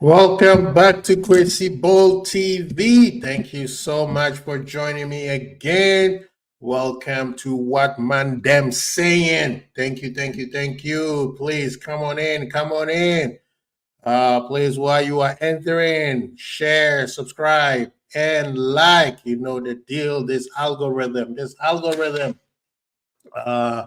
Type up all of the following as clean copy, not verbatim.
Welcome back to Crazy Bowl TV. Thank you so much for joining me again. Welcome to What ManDem saying. Thank you, thank you, thank you. Please come on in, come on in. Please, while you are entering, share, subscribe, and like. You know the deal. This algorithm. Uh,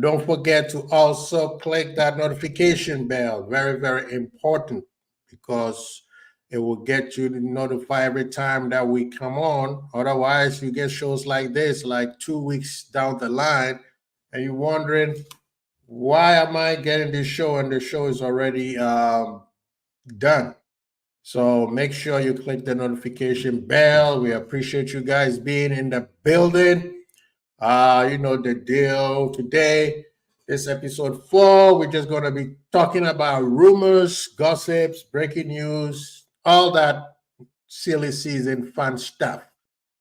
don't forget to also click that notification bell. Very, very important because it will get you to notify every time that we come on. Otherwise, you get shows like this, like 2 weeks down the line, and you're wondering, why am I getting this show and the show is already done? So make sure you click the notification bell. We appreciate you guys being in the building. You know the deal. Today, this episode 4, we're just going to be talking about rumors, gossips, breaking news, all that silly season fun stuff.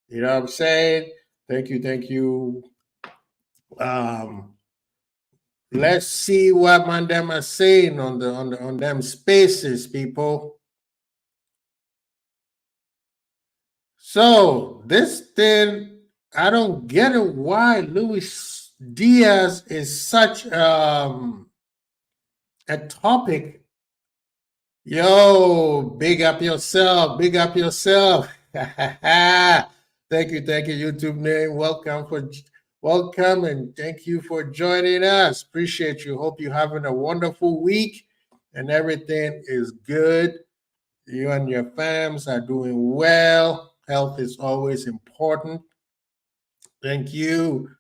You know what I'm saying? Thank you, thank you. Um, let's see what ManDem are saying on them spaces, people. So this thing, I don't get it. Why Luis Diaz is such a topic. Yo, big up yourself, big up yourself. Thank you, YouTube name. Welcome and thank you for joining us. Appreciate you. Hope you're having a wonderful week and everything is good. You and your fams are doing well. Health is always important. Thank you.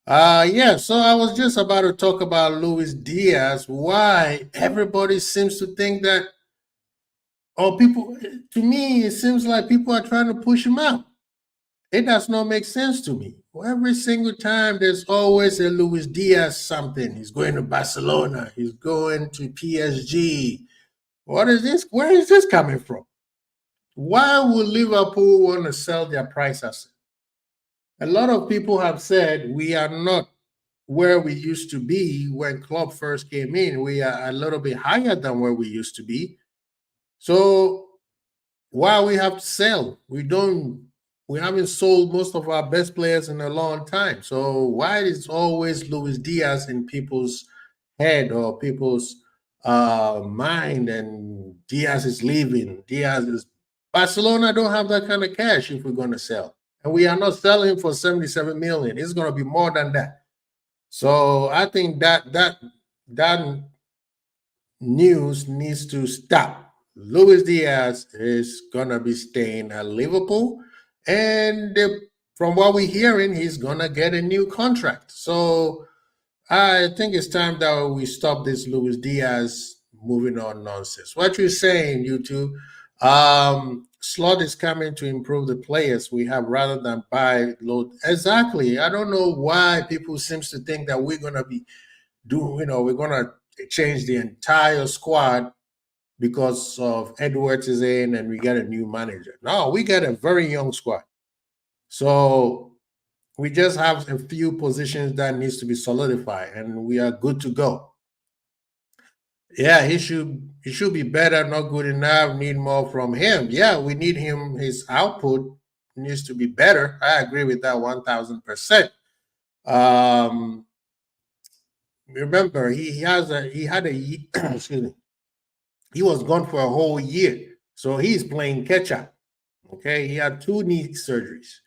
Yeah, so I was just about to talk about Luis Diaz. Why everybody seems to think that, people, to me, it seems like people are trying to push him out. It does not make sense to me. Every single time, there's always a Luis Diaz something. He's going to Barcelona, he's going to PSG. What is this? Where is this coming from? Why would Liverpool want to sell their price asset? A lot of people have said we are not where we used to be when club first came in. We are a little bit higher than where we used to be. So why we have to sell? We haven't sold most of our best players in a long time. So why is always Luis Diaz in people's head or people's mind, and Diaz is leaving? Barcelona don't have that kind of cash if we're going to sell. And we are not selling for 77 million. It's going to be more than that. So I think that news needs to stop. Luis Diaz is gonna be staying at Liverpool, and from what we're hearing, he's gonna get a new contract. So I think it's time that we stop this Luis Diaz moving on nonsense. What you're saying, YouTube? Slot is coming to improve the players we have rather than buy load. Exactly. I don't know why people seems to think that we're gonna be we're gonna change the entire squad because of Edwards is in and we get a new manager. No, we get a very young squad. So we just have a few positions that needs to be solidified and we are good to go. Yeah, he should be better, not good enough, need more from him. Yeah, we need him, his output needs to be better. I agree with that 1000%. Remember, he had a excuse me, he was gone for a whole year, so he's playing catch up. Okay, he had 2 knee surgeries,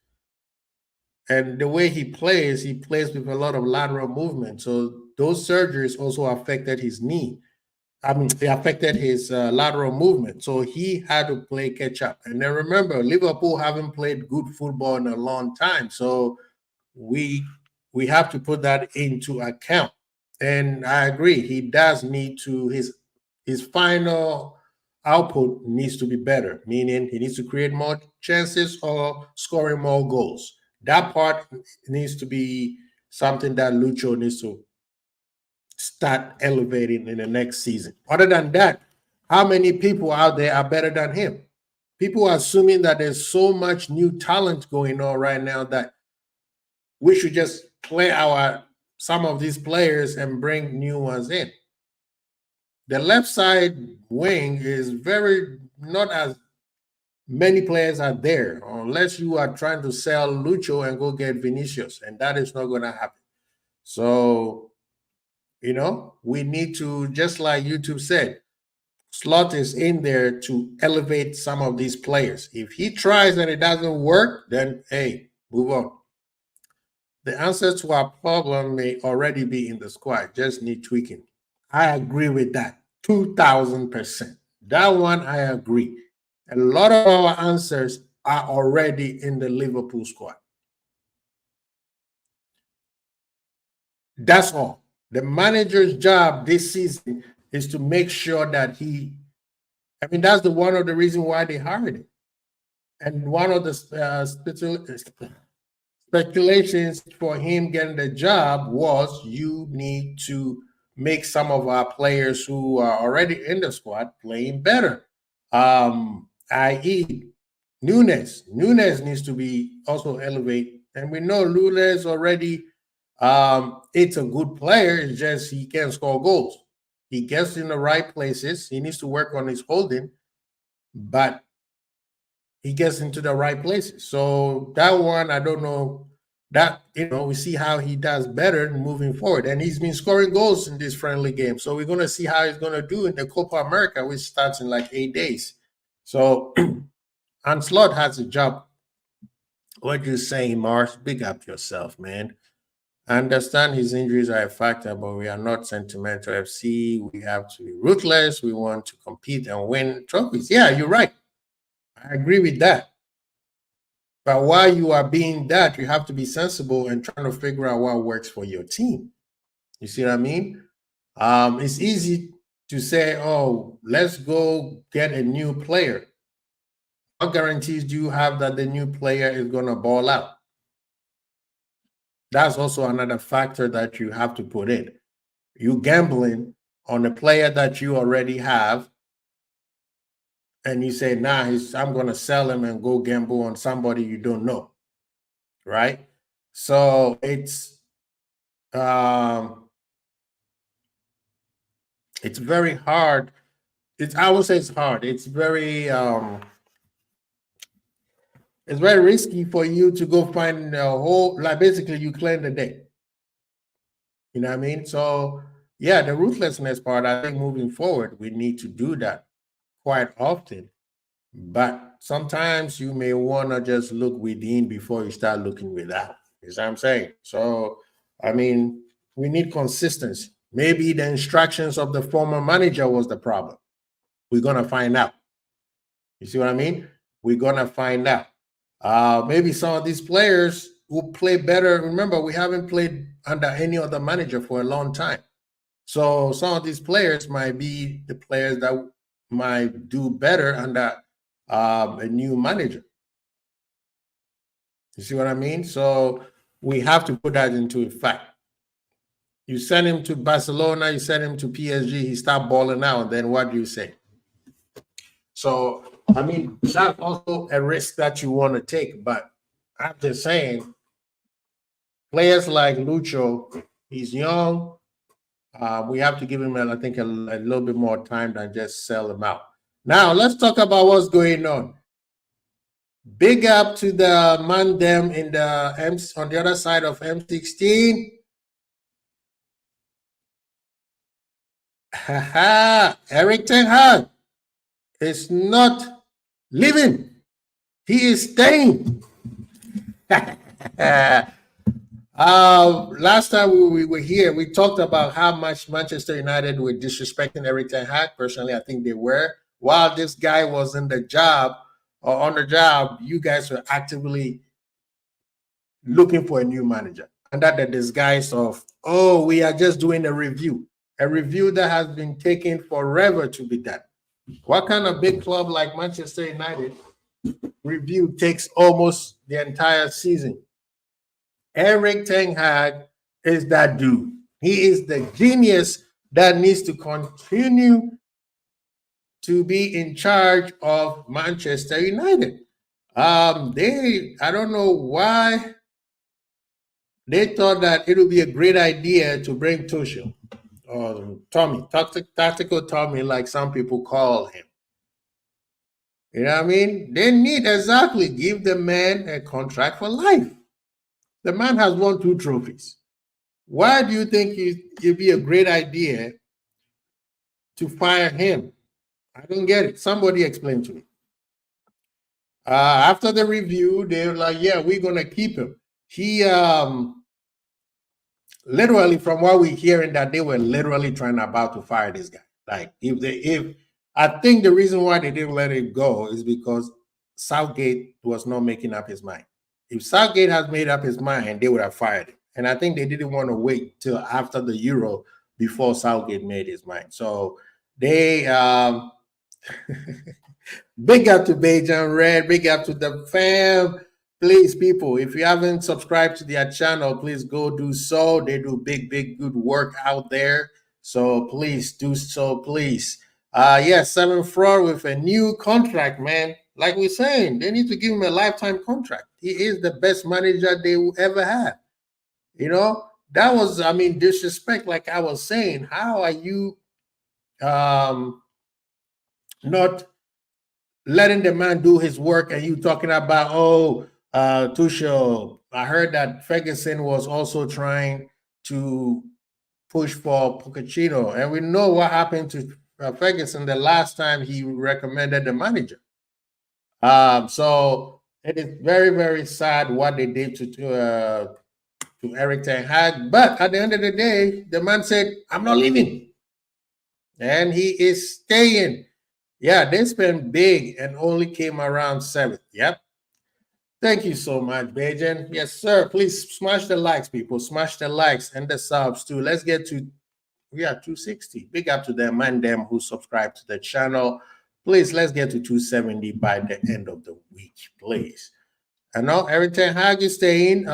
and the way he plays with a lot of lateral movement. So those surgeries also affected his knee. I mean, they affected his lateral movement. So he had to play catch up. And then remember, Liverpool haven't played good football in a long time, so we have to put that into account. And I agree, he does need to his final output needs to be better, meaning he needs to create more chances or scoring more goals. That part needs to be something that Lucho needs to start elevating in the next season. Other than that, how many people out there are better than him? People are assuming that there's so much new talent going on right now that we should just play some of these players and bring new ones in. The left side wing is very not as many players are there unless you are trying to sell Lucho and go get Vinicius, and that is not going to happen. So, we need to, just like YouTube said, Slot is in there to elevate some of these players. If he tries and it doesn't work, then hey, move on. The answer to our problem may already be in the squad, just need tweaking. I agree with that 2,000%. That one I agree. A lot of our answers are already in the Liverpool squad. That's all. The manager's job this season is to make sure that that's one of the reasons why they hired him. And one of the speculations for him getting the job was you need to make some of our players who are already in the squad playing better. I.e., Nunes. Nunes needs to be also elevated. And we know Nunes already, it's a good player. It's just he can't score goals. He gets in the right places. He needs to work on his holding, but he gets into the right places. So that one, I don't know. That, we see how he does better moving forward. And he's been scoring goals in this friendly game. So we're going to see how he's going to do in the Copa America, which starts in like 8 days. So Slot has a job. What you saying, Mars? Big up yourself, man. I understand his injuries are a factor, but we are not sentimental FC. We have to be ruthless. We want to compete and win trophies. Yeah, you're right. I agree with that. But while you are being that, you have to be sensible and trying to figure out what works for your team. You see what I mean? It's easy to say, oh, let's go get a new player. What guarantees do you have that the new player is going to ball out? That's also another factor that you have to put in. You gambling on a player that you already have, and you say, nah, I'm going to sell him and go gamble on somebody you don't know, right? So it's very hard. I would say it's hard. It's very risky for you to go find a whole, like basically you claim the day. You know what I mean? So yeah, the ruthlessness part, I think moving forward, we need to do that quite often. But sometimes you may want to just look within before you start looking without. You see what I'm saying? So, we need consistency. Maybe the instructions of the former manager was the problem. We're going to find out. You see what I mean? We're going to find out. Maybe some of these players will play better. Remember, we haven't played under any other manager for a long time. So some of these players might be the players that might do better under a new manager. You see what I mean? So we have to put that into effect. You send him to Barcelona, you send him to PSG, he start balling out, then what do you say? So, that's also a risk that you want to take. But I'm just saying, players like Lucho, he's young. We have to give him, I think, a little bit more time than just sell him out. Now, let's talk about what's going on. Big up to the ManDem on the other side of M16. Eric Ten Hag is not leaving. He is staying. Last time we were here, we talked about how much Manchester United were disrespecting Eric Ten Hag. Personally, I think they were. While this guy was on the job, you guys were actively looking for a new manager under the disguise of, oh, we are just doing a review that has been taking forever to be done. What kind of big club like Manchester United review takes almost the entire season? Eric Ten Hag is that dude. He is the genius that needs to continue to be in charge of Manchester United. I don't know why they thought that it would be a great idea to bring Tuchel. Tommy, tactical Tommy, like some people call him. You know what I mean? They need exactly give the man a contract for life. The man has won 2 trophies. Why do you think it'd be a great idea to fire him? I don't get it. Somebody explain to me. After the review, they were like, "Yeah, we're gonna keep him." He literally, from what we're hearing, that they were literally trying about to fire this guy. Like, if I think the reason why they didn't let it go is because Southgate was not making up his mind. If Southgate has made up his mind, they would have fired him. And I think they didn't want to wait till after the Euro before Southgate made his mind. So they big up to Beijing Red, big up to the fam. Please, people, if you haven't subscribed to their channel, please go do so. They do big, good work out there. So please do so, please. Yes, 7 Fraud with a new contract, man. Like we're saying, they need to give him a lifetime contract. He is the best manager they will ever have. You know, that was, I mean, disrespect, like I was saying. How are you not letting the man do his work and you talking about, Tuchel? I heard that Ferguson was also trying to push for Pochettino, and we know what happened to Ferguson the last time he recommended the manager. So it is very, very sad what they did to Eric Ten Hag. But at the end of the day, the man said, "I'm not leaving," and he is staying. Yeah, they spent big and only came around 7th. Yep. Thank you so much, Beijing. Yes, sir. Please smash the likes, people. Smash the likes and the subs too. Let's get to, we are 260. Big up to them and them who subscribe to the channel. Please, let's get to 270 by the end of the week, please. I know Eric Ten Hag is staying.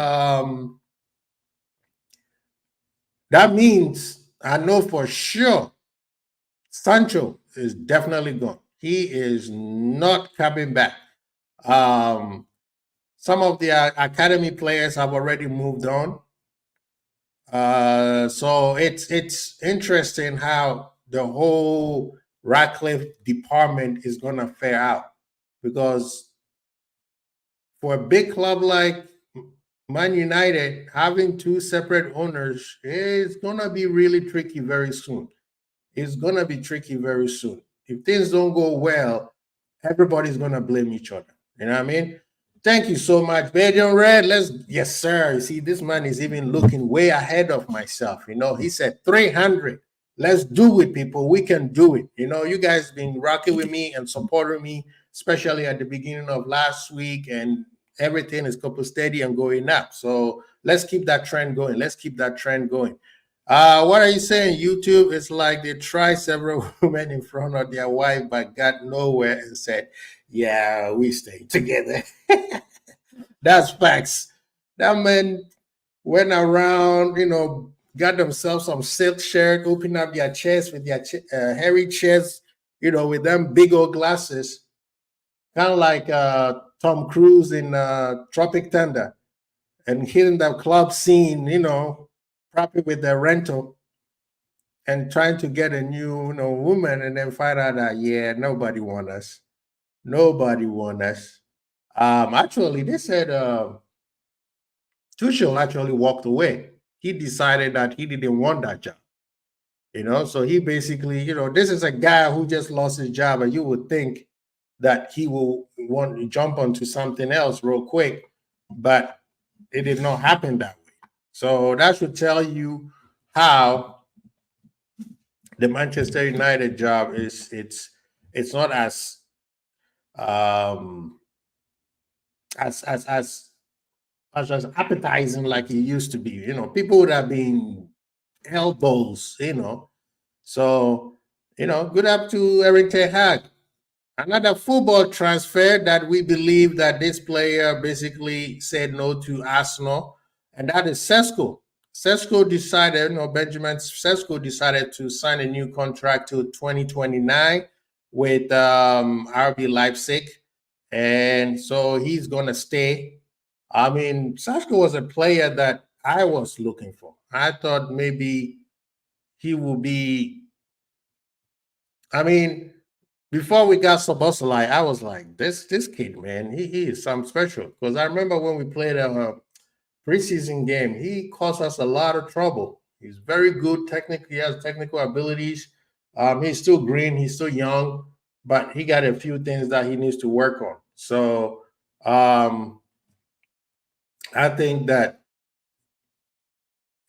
That means I know for sure Sancho is definitely gone. He is not coming back. Some of the academy players have already moved on. So it's interesting how the whole Ratcliffe department is going to fare out, because for a big club like Man United, having 2 separate owners is going to be really tricky very soon. It's going to be tricky very soon. If things don't go well, everybody's going to blame each other. You know what I mean? Thank you so much, Beijing Red. Yes, sir. You see, this man is even looking way ahead of myself. You know, he said 300. Let's do it, people. We can do it. You know, you guys been rocking with me and supporting me, especially at the beginning of last week, and everything is couple steady and going up. So let's keep that trend going. Let's keep that trend going. What are you saying? YouTube is like they try several women in front of their wife, but got nowhere and said, "Yeah, we stay together." That's facts. That man went around, got themselves some silk shirt, opened up their chest with their hairy chest, with them big old glasses, kind of like Tom Cruise in Tropic Thunder, and hitting the club scene, probably with the rental, and trying to get a new, woman, and then find out that, yeah, nobody want us. Nobody want us. Actually, they said Tuchel actually walked away. He decided that he didn't want that job. So he basically, this is a guy who just lost his job, and you would think that he will want to jump onto something else real quick, but it did not happen that way. So that should tell you how the Manchester United job is. It's not as as appetizing like it used to be. People would have been elbows. So good up to Eric Ten Hag. Another football transfer that we believe that this player basically said no to Arsenal, and that is Sesko. Sesko decided, Benjamin Sesko decided to sign a new contract till 2029 with RB Leipzig, and so he's gonna stay. I mean, Sesko was a player that I was looking for. I thought maybe he will be. I mean, before we got Sobosalai, I was like, this kid, man, he is something special. Because I remember when we played a preseason game, he caused us a lot of trouble. He's very good technically. He has technical abilities. He's still green. He's still young, but he got a few things that he needs to work on. So I think that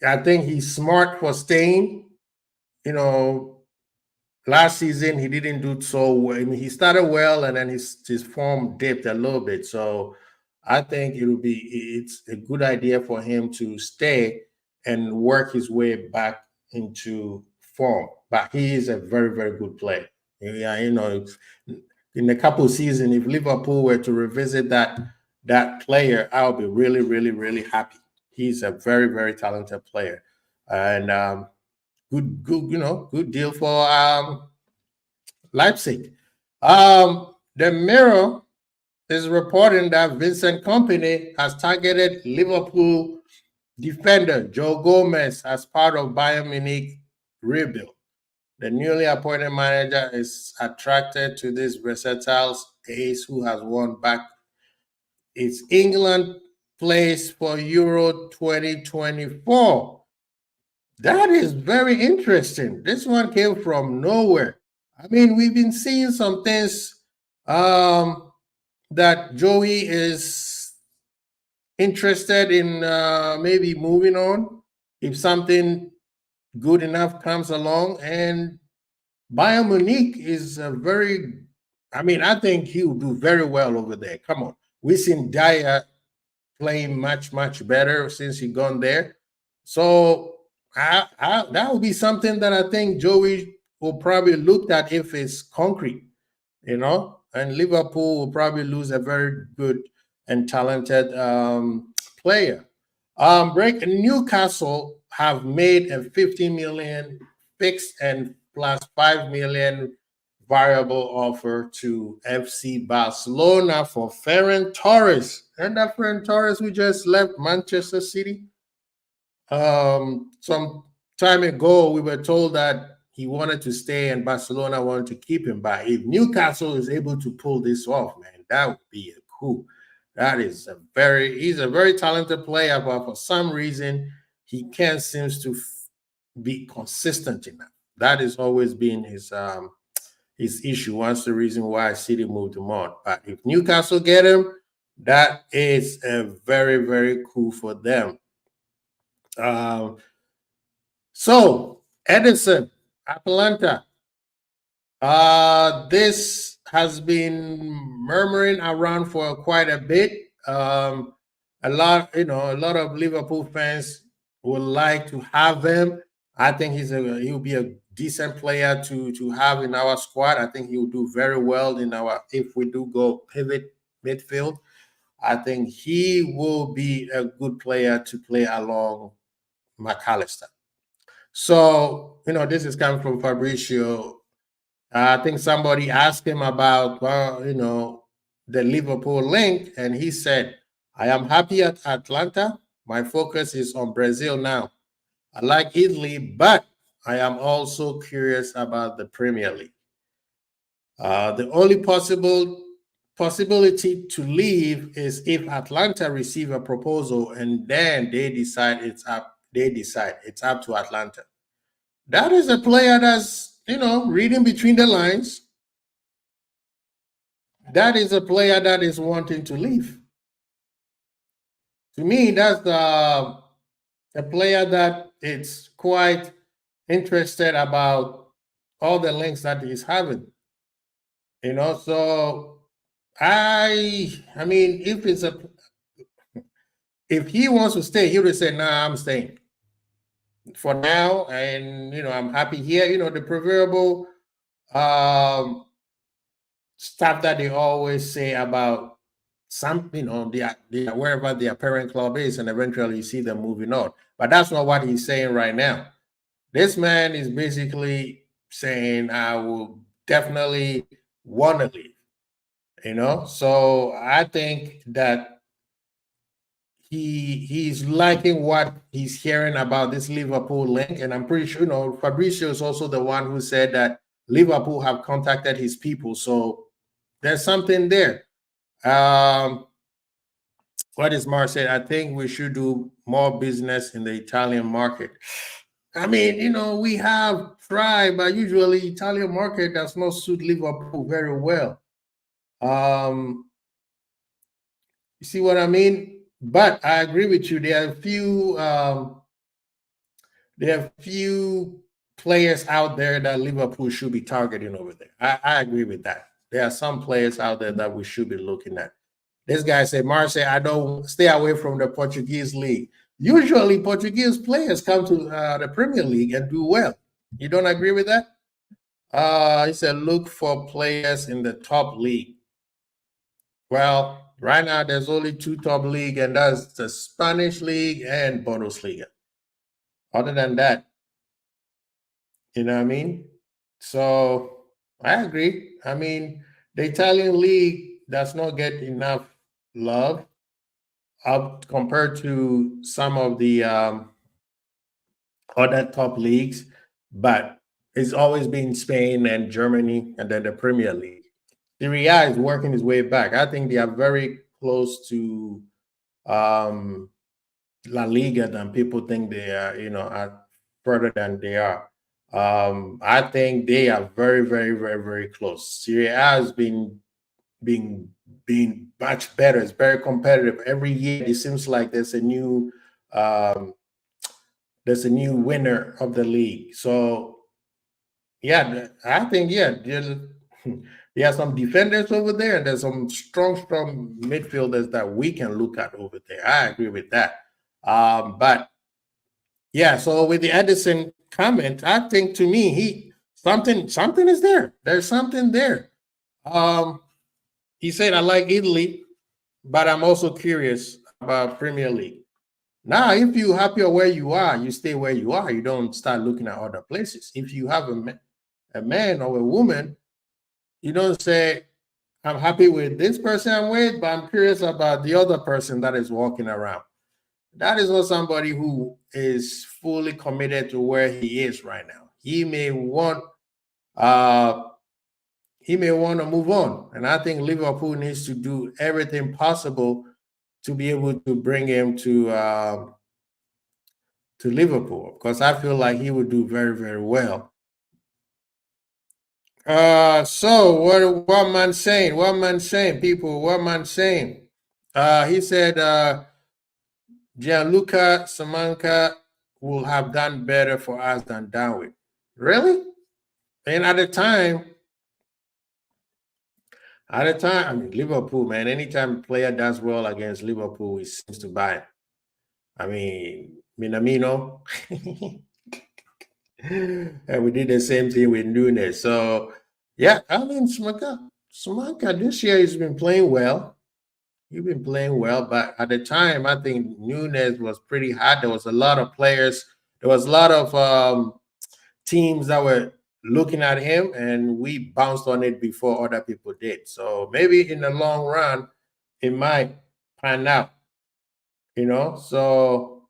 he's smart for staying. You know, last season he didn't do so well. I mean, he started well, and then his form dipped a little bit. So I think it's a good idea for him to stay and work his way back into form. But he is a very, very good player. Yeah, in a couple of seasons, if Liverpool were to revisit that player, I'll be really, really, really happy. He's a very, very talented player, and good deal for Leipzig. The Mirror is reporting that Vincent Company has targeted Liverpool defender Joe Gomez as part of Bayern Munich rebuild. The newly appointed manager is attracted to this versatile ace who has won back its England place for Euro 2024. That is very interesting. This one came from nowhere. I mean, we've been seeing some things that Joey is interested in maybe moving on if something good enough comes along. And Bayern Munich is a very, I mean, I think he will do very well over there. Come on. We've seen Dyer playing much, much better since he gone there. So that would be something that I think Joey will probably look at if it's concrete, and Liverpool will probably lose a very good and talented player. Newcastle have made a 50 million fixed and plus 5 million variable offer to FC Barcelona for Ferran Torres. And that Ferran Torres who just left Manchester City. Some time ago, we were told that he wanted to stay and Barcelona wanted to keep him. But if Newcastle is able to pull this off, man, that would be a coup. He's a very talented player, but for some reason, he can't seems to be consistent enough. That has always been his issue. Once the reason why City moved him on. But if Newcastle get him, that is a very, very cool for them. So Edison, Atalanta. This has been murmuring around for quite a bit. A lot of Liverpool fans would like to have him. I think he'll be a decent player to have in our squad. I think he will do very well if we do go pivot midfield. I think he will be a good player to play along McAllister. So, this is coming from Fabricio. I think somebody asked him about, the Liverpool link, and he said, I am happy at Atlanta. My focus is on Brazil now. I like Italy, but I am also curious about the Premier League. The only possibility to leave is if Atlanta receive a proposal and then they decide it's up to Atlanta. That is a player that's, reading between the lines. That is a player that is wanting to leave. To me, that's a player that is quite interested about all the links that he's having. So I mean, if he wants to stay, he would say, "Nah, I'm staying for now," and I'm happy here. The proverbial stuff that they always say about some, wherever their parent club is, and eventually you see them moving on. But that's not what he's saying right now. This man is basically saying, I will definitely want to leave. So I think that he's liking what he's hearing about this Liverpool link, and I'm pretty sure Fabrizio is also the one who said that Liverpool have contacted his people, so there's something there. What is Mar said? I think we should do more business in the Italian market. I mean, we have tried, but usually Italian market does not suit Liverpool very well. You see what I mean? But I agree with you. There are few players out there that Liverpool should be targeting over there. I agree with that. There are some players out there that we should be looking at. This guy said, Marseille, I don't stay away from the Portuguese league. Usually, Portuguese players come to the Premier League and do well. You don't agree with that? He said, look for players in the top league. Well, right now there's only two top league, and that's the Spanish league and Bundesliga. Other than that, you know what I mean? So I agree. I mean, the Italian league does not get enough love up compared to some of the other top leagues, but it's always been Spain and Germany and then the Premier League. Serie A is working its way back. I think they are very close to La Liga than people think they are, are further than they are. I think they are very, very, very, very close. Serie A has been being much better. It's very competitive. Every year it seems like there's a new winner of the league. So yeah, I think there are some defenders over there, and there's some strong midfielders that we can look at over there. I agree with that. But yeah, so with the Edison comment, I think to me something is there. There's something there. He said, I like Italy, but I'm also curious about Premier League. Now, if you're happier where you are, you stay where you are. You don't start looking at other places. If you have a man or a woman, you don't say, I'm happy with this person I'm with, but I'm curious about the other person that is walking around. That is not somebody who is fully committed to where he is right now. He may want to move on. And I think Liverpool needs to do everything possible to be able to bring him to Liverpool, because I feel like he would do very, very well. So what man saying? What man saying, people? What man saying? He said Gianluca Samanka will have done better for us than Darwin. Really? And at the time, I mean, Liverpool, man, anytime a player does well against Liverpool, he seems to buy it. I mean, Minamino. And we did the same thing with Nunes. So, yeah, I mean, Samanka this year he's been playing well. He's been playing well, but at the time, I think Nunes was pretty hot. There was a lot of players. There was a lot of teams that were looking at him, and we bounced on it before other people did. So maybe in the long run, it might pan out, So,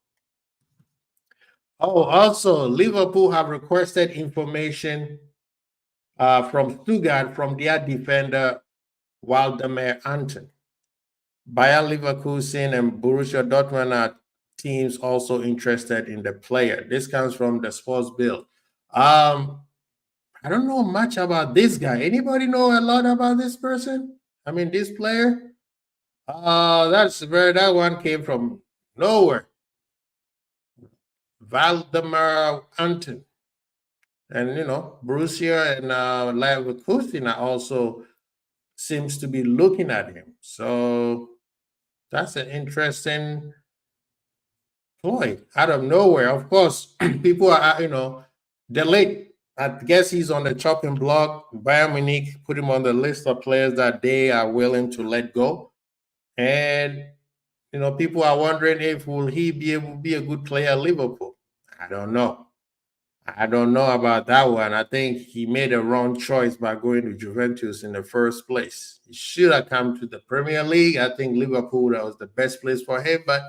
also, Liverpool have requested information from Stuttgart from their defender, Waldemar Anton. Bayer Leverkusen and Borussia Dortmund are teams also interested in the player. This comes from the Sports Bill. I don't know much about this guy. Anybody know a lot about this person? I mean, this player? That one came from nowhere. Valdemar Anton. And, Borussia and Leverkusen also seems to be looking at him. So that's an interesting ploy out of nowhere. Of course, people are, they're late. I guess he's on the chopping block. Bayern Munich put him on the list of players that they are willing to let go. And, people are wondering if will he be able to be a good player at Liverpool. I don't know. I don't know about that one. I think he made a wrong choice by going to Juventus in the first place. He should have come to the Premier League. I think Liverpool, that was the best place for him. But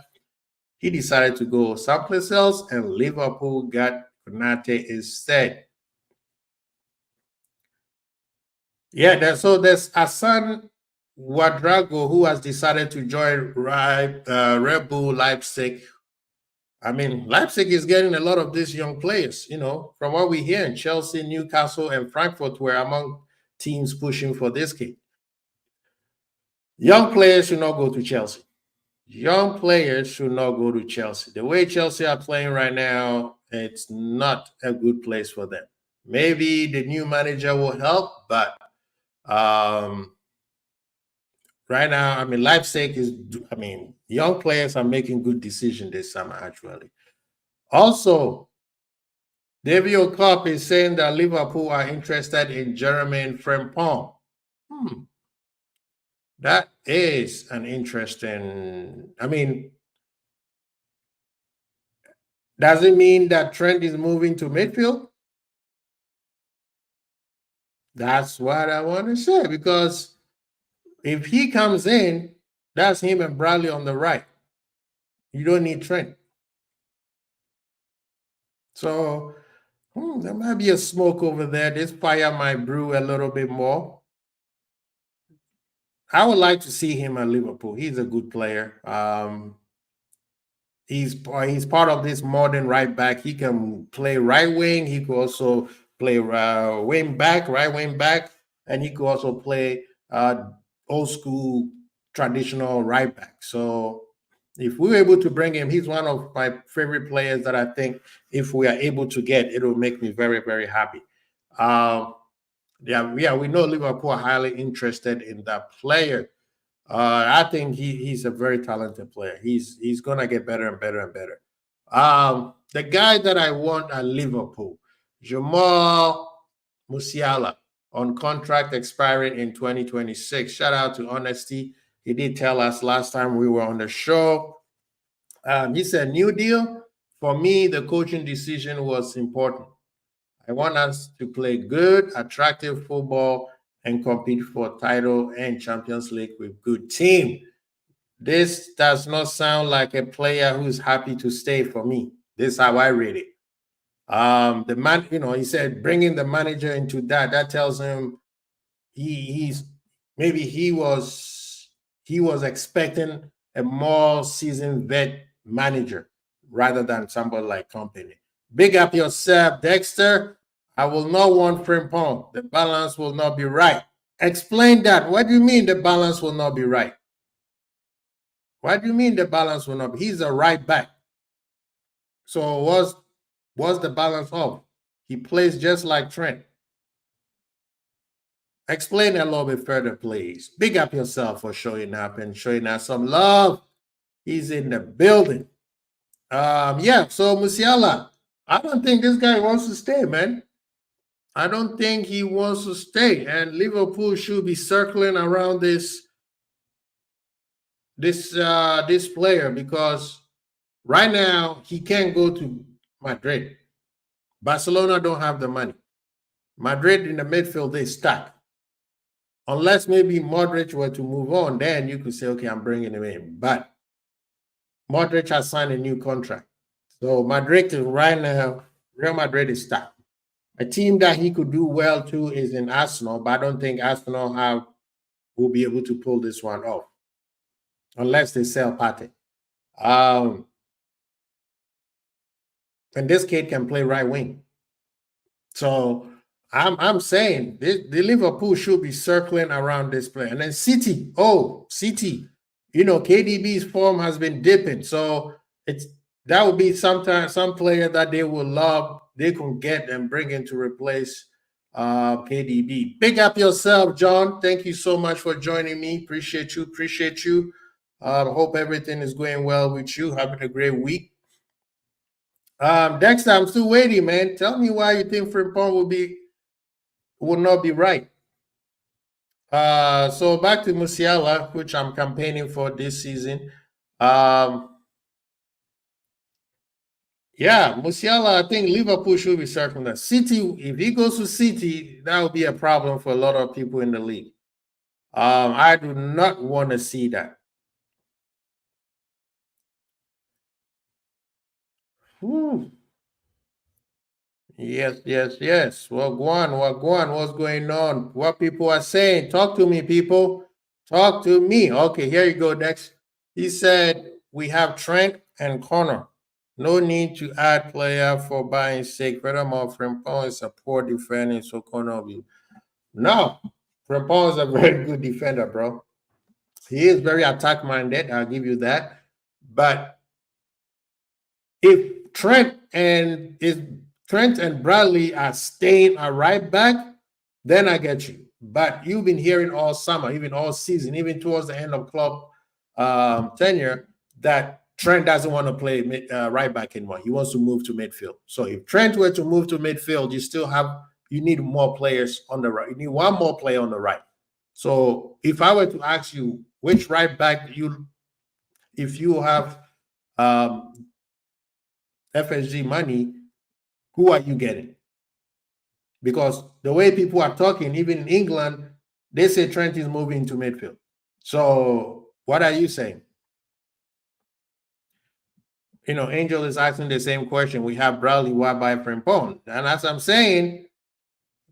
He decided to go someplace else, and Liverpool got Konate instead. Yeah, there's Hassan Wadrago who has decided to join Red Bull Leipzig. I mean, Leipzig is getting a lot of these young players. From what we hear, in Chelsea, Newcastle, and Frankfurt were among teams pushing for this kid. Young players should not go to Chelsea. Young players should not go to Chelsea. The way Chelsea are playing right now, it's not a good place for them. Maybe the new manager will help, but right now, I mean, Leipzig is, young players are making good decisions this summer, actually. Also, David Cup is saying that Liverpool are interested in Jermaine Frimpong. That is an interesting, does it mean that Trent is moving to midfield? That's what I want to say, because if he comes in, that's him and Bradley on the right. You don't need Trent. So there might be a smoke over there. This fire might brew a little bit more. I would like to see him at Liverpool. He's a good player. He's part of this modern right back. He can play right wing. He could also play right wing back, and he could also play old school traditional right back. So if we were able to bring him, he's one of my favorite players that I think if we are able to get, it will make me very, very happy. We know Liverpool are highly interested in that player. I think he's a very talented player. He's gonna get better and better and better. The guy that I want at Liverpool, Jamal Musiala, on contract expiring in 2026. Shout out to Honesty. He did tell us last time we were on the show. He said, new deal. For me, the coaching decision was important. I want us to play good, attractive football and compete for title and Champions League with good team. This does not sound like a player who's happy to stay for me. This is how I read it. The man, he said bringing the manager into that tells him he's maybe he was expecting a more seasoned vet manager rather than somebody like Company. Big up yourself, Dexter. I will not want Frimpong. The balance will not be right. Explain that. What do you mean the balance will not be right? What do you mean the balance will not be? He's a right back. So what's the balance of? He plays just like Trent. Explain a little bit further, please. Big up yourself for showing up and showing us some love. He's in the building. So Musiala, I don't think this guy wants to stay, man. I don't think he wants to stay. And Liverpool should be circling around this player, because right now he can't go to Madrid. Barcelona don't have the money. Madrid in the midfield, they stuck. Unless maybe Modric were to move on, then you could say, okay, I'm bringing him in. But Modric has signed a new contract. So Madrid right now, Real Madrid is stuck. A team that he could do well to is in Arsenal, but I don't think Arsenal will be able to pull this one off unless they sell Partey. And this kid can play right wing. So I'm saying the Liverpool should be circling around this player. And then City, KDB's form has been dipping. So that would be some player that they will love, they can get and bring in to replace KDB. Big up yourself, John. Thank you so much for joining me. Appreciate you. Hope everything is going well with you. Having a great week. Dexter, I'm still waiting, man. Tell me why you think Frimpong will not be right. So back to Musiala, which I'm campaigning for this season. Musiala, I think Liverpool should be circling that. City, if he goes to City, that would be a problem for a lot of people in the league. I do not want to see that. Woo. Yes, yes, yes. Wagwan, what's going on? What people are saying? Talk to me, people. Talk to me. Okay, here you go, Dex. He said we have Trent and Connor. No need to add player for buying sake. Furthermore, Frimpong is a poor defender, so Connor will. No, Frimpong is a very good defender, bro. He is very attack minded. I'll give you that. But if Trent and Bradley are staying a right back, then I get you. But you've been hearing all summer, even all season, even towards the end of club tenure, that Trent doesn't want to play right back anymore. He wants to move to midfield. So if Trent were to move to midfield, you need more players on the right. You need one more player on the right. So if I were to ask you which right back if you have FSG money, who are you getting? Because the way people are talking, even in England, they say Trent is moving to midfield. So what are you saying? Angel is asking the same question. We have Bradley, why buy Frimpong? And as I'm saying,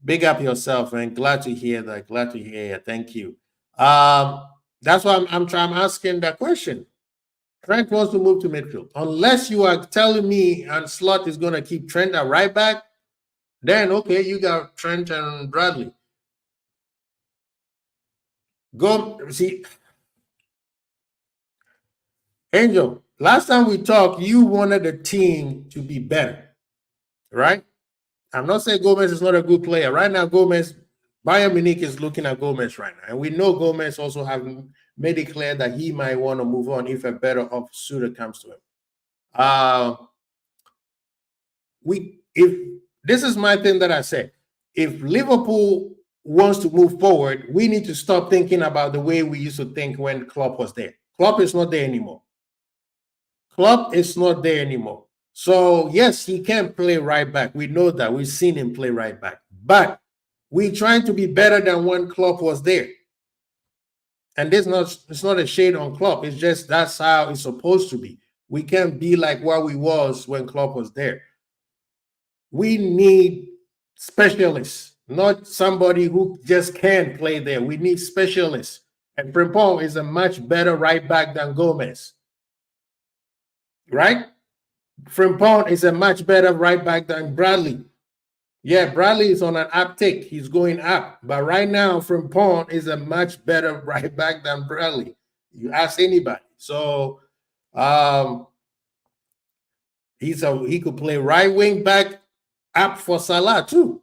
big up yourself, and glad to hear that. Glad to hear it. Thank you. That's why I'm asking that question. Trent wants to move to midfield. Unless you are telling me and Slot is going to keep Trent at right back, then okay, you got Trent and Bradley. Go see, Angel. Last time we talked, you wanted the team to be better, right? I'm not saying Gomez is not a good player. Right now, Bayern Munich is looking at Gomez right now. And we know Gomez also have made it clear that he might want to move on if a better suitor comes to him. If this is my thing that I said, if Liverpool wants to move forward, we need to stop thinking about the way we used to think when Klopp was there. Klopp is not there anymore. Klopp is not there anymore. So yes, he can play right back. We know that. We've seen him play right back. But we're trying to be better than when Klopp was there. And it's not a shade on Klopp. It's just that's how it's supposed to be. We can't be like what we was when Klopp was there. We need specialists, not somebody who just can't play there. We need specialists. And Frimpong is a much better right back than Gomez. Right? Frimpong is a much better right back than Bradley. Yeah, Bradley is on an uptick. He's going up. But right now, Frimpong is a much better right back than Bradley. You ask anybody. So he could play right wing back up for Salah too.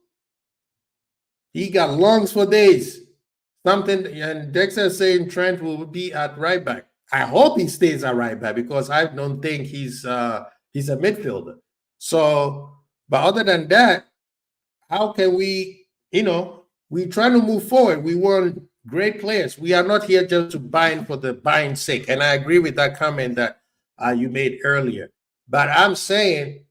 He got lungs for days. And Dexter saying Trent will be at right back. I hope he stays at right back because I don't think he's a midfielder. So, but other than that, how can we, we're trying to move forward. We want great players. We are not here just to buy for the buying sake. And I agree with that comment that you made earlier. But I'm saying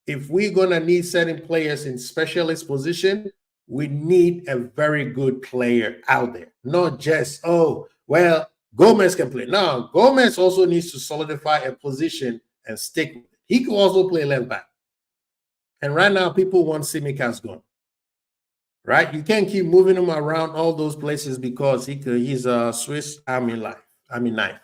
if we're going to need certain players in specialist position, we need a very good player out there. Not just, Gomez can play. No, Gomez also needs to solidify a position and stick with it. He can also play left back. And right now, people want Simicas gone. Right? You can't keep moving him around all those places because he's a Swiss Army knife.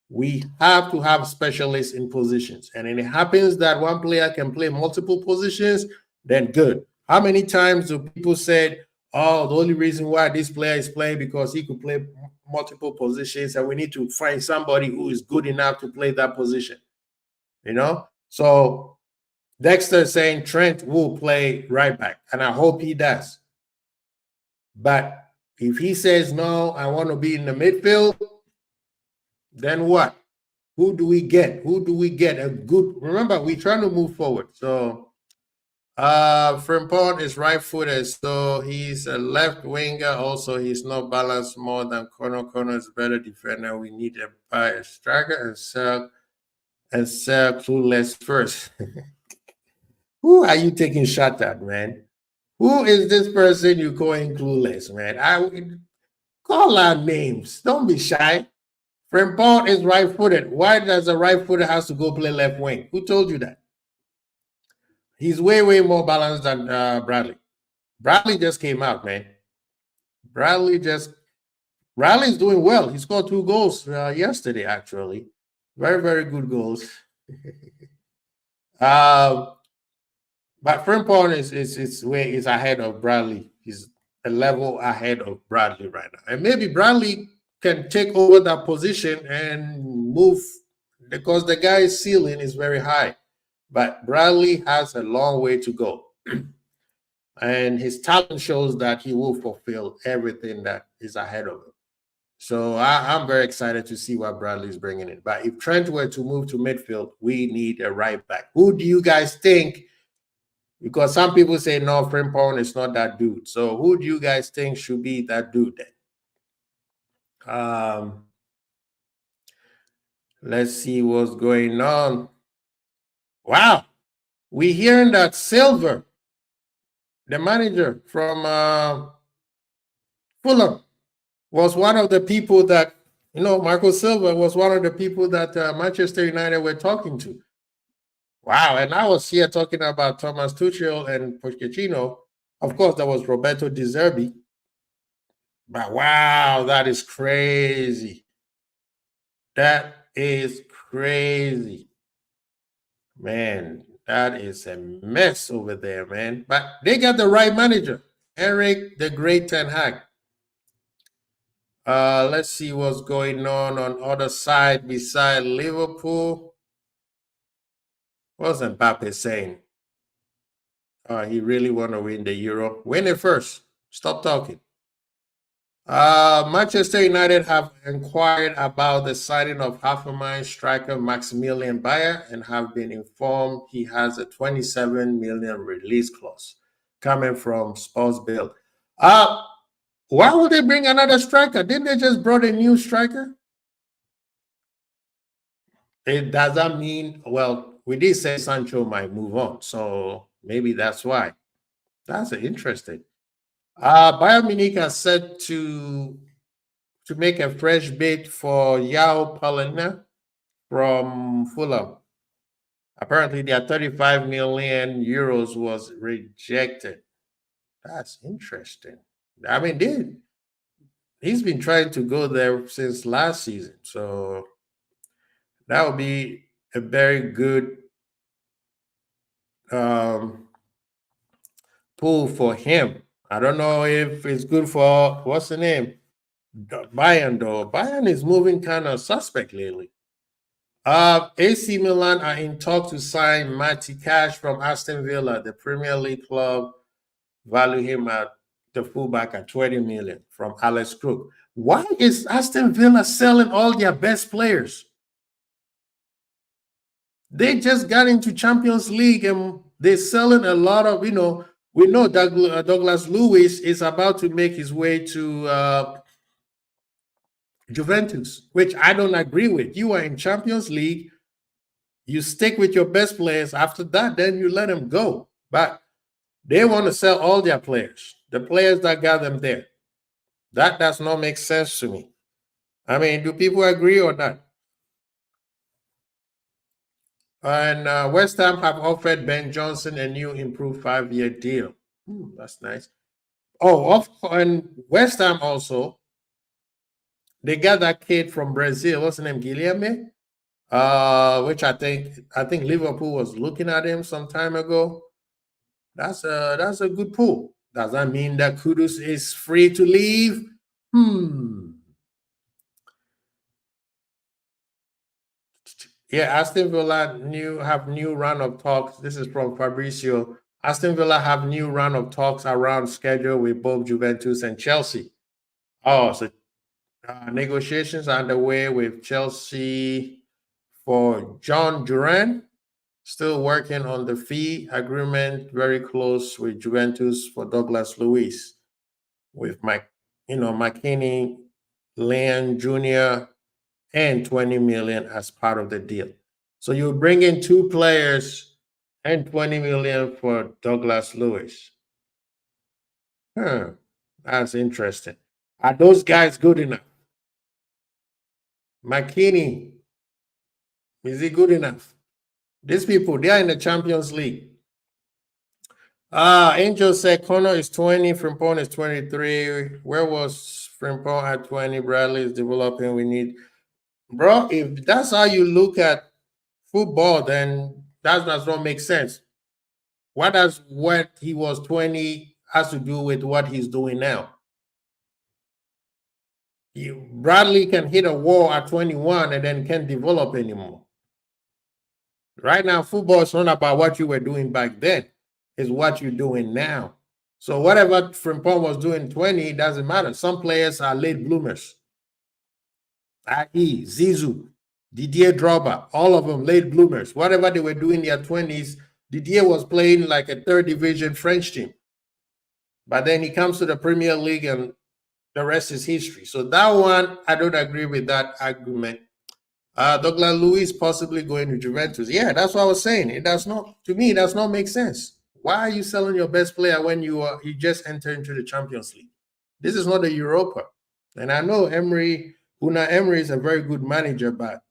We have to have specialists in positions. And if it happens that one player can play multiple positions, then good. How many times do people say, the only reason why this player is playing because he could play multiple positions and we need to find somebody who is good enough to play that position? So Dexter is saying Trent will play right back, and I hope he does. But if he says, no, I want to be in the midfield, then what? Who do we get? Remember, we're trying to move forward. So Frimpong is right-footed, so he's a left winger. Also, he's not balanced more than Connor. Connor is a better defender. We need to buy a striker and sell Clueless first. Who are you taking shot at, man? Who is this person you calling Clueless, man? I would call out names. Don't be shy. Frimpong is right-footed. Why does a right-footed have to go play left wing? Who told you that? He's way more balanced than Bradley. Bradley just came out, man. Bradley's doing well. He scored 2 goals yesterday, actually. Very good goals. uh, but Frimpong is ahead of Bradley. He's a level ahead of Bradley right now, and maybe Bradley can take over that position and move because the guy's ceiling is very high. But Bradley has a long way to go. And his talent shows that he will fulfill everything that is ahead of him. So I'm very excited to see what Bradley is bringing in. But if Trent were to move to midfield, we need a right back. Who do you guys think? Because some people say, no, Frimpong is not that dude. So who do you guys think should be that dude then? Let's see what's going on. Wow. We're hearing that Silver, the manager from Fulham, was one of the people that, Marco Silva was one of the people that Manchester United were talking to. Wow. And I was here talking about Thomas Tuchel and Pochettino. Of course, there was Roberto De Zerbi. But wow, that is crazy. That is crazy. Man, that is a mess over there, man. But they got the right manager, Eric the Great Ten Hag. Let's see what's going on other side beside Liverpool. What's Mbappe saying? He really want to win the Euro. Win it first. Stop talking. Manchester United have inquired about the signing of Hoffenheim striker Maximilian Bayer and have been informed he has a 27 million release clause coming from Sports Bill. Why would they bring another striker? Didn't they just brought a new striker? It doesn't mean, well, we did say Sancho might move on, so maybe that's why. That's interesting. Bayern Munich has set to make a fresh bid for Yao Palina from Fulham. Apparently, their 35 million euros was rejected. That's interesting. I mean, he's been trying to go there since last season, so that would be a very good pull for him. I don't know if it's good for what's the name? Bayern, though. Bayern is moving kind of suspect lately. AC Milan are in talk to sign Matty Cash from Aston Villa. The Premier League club value him at the fullback at 20 million from Alex Crook. Why is Aston Villa selling all their best players? They just got into Champions League and they're selling a lot of, we know Douglas Luiz is about to make his way to Juventus, which I don't agree with. You are in Champions League. You stick with your best players. After that, then you let them go. But they want to sell all their players, the players that got them there. That does not make sense to me. I mean, do people agree or not? And West Ham have offered Ben Johnson a new improved 5-year deal. That's nice. Oh, and West Ham also, they got that kid from Brazil. What's his name? Guilherme? Which I think Liverpool was looking at him some time ago. That's a good pull. Does that mean that Kudus is free to leave? Yeah, Aston Villa have new round of talks. This is from Fabrizio. Aston Villa have new round of talks around schedule with both Juventus and Chelsea. Oh, so negotiations are underway with Chelsea for John Duran. Still working on the fee agreement. Very close with Juventus for Douglas Luiz. With McKinney, Leon Jr., and 20 million as part of the deal. So you bring in 2 players and 20 million for Douglas Luiz. That's interesting. Are those guys good enough? McKinney, is he good enough? These people, they are in the Champions League. Angel said Connor is 20, Frimpong is 23. Where was Frimpong at 20? Bradley is developing. We need, bro. If that's how you look at football, then that does not make sense. What does what he was 20 has to do with what he's doing now? Bradley can hit a wall at 21 and then can't develop anymore. Right now, football is not about what you were doing back then, it's what you're doing now. So whatever Frimpong was doing 20, it doesn't matter. Some players are late bloomers, i.e. Zizou, Didier Drogba, all of them late bloomers. Whatever they were doing in their 20s, Didier was playing like a third division French team. But then he comes to the Premier League and the rest is history. So that one, I don't agree with that argument. Douglas Luiz possibly going to Juventus. Yeah, that's what I was saying. It does not, to me, it does not make sense. Why are you selling your best player when you just enter into the Champions League? This is not the Europa. And I know Una Emery is a very good manager, but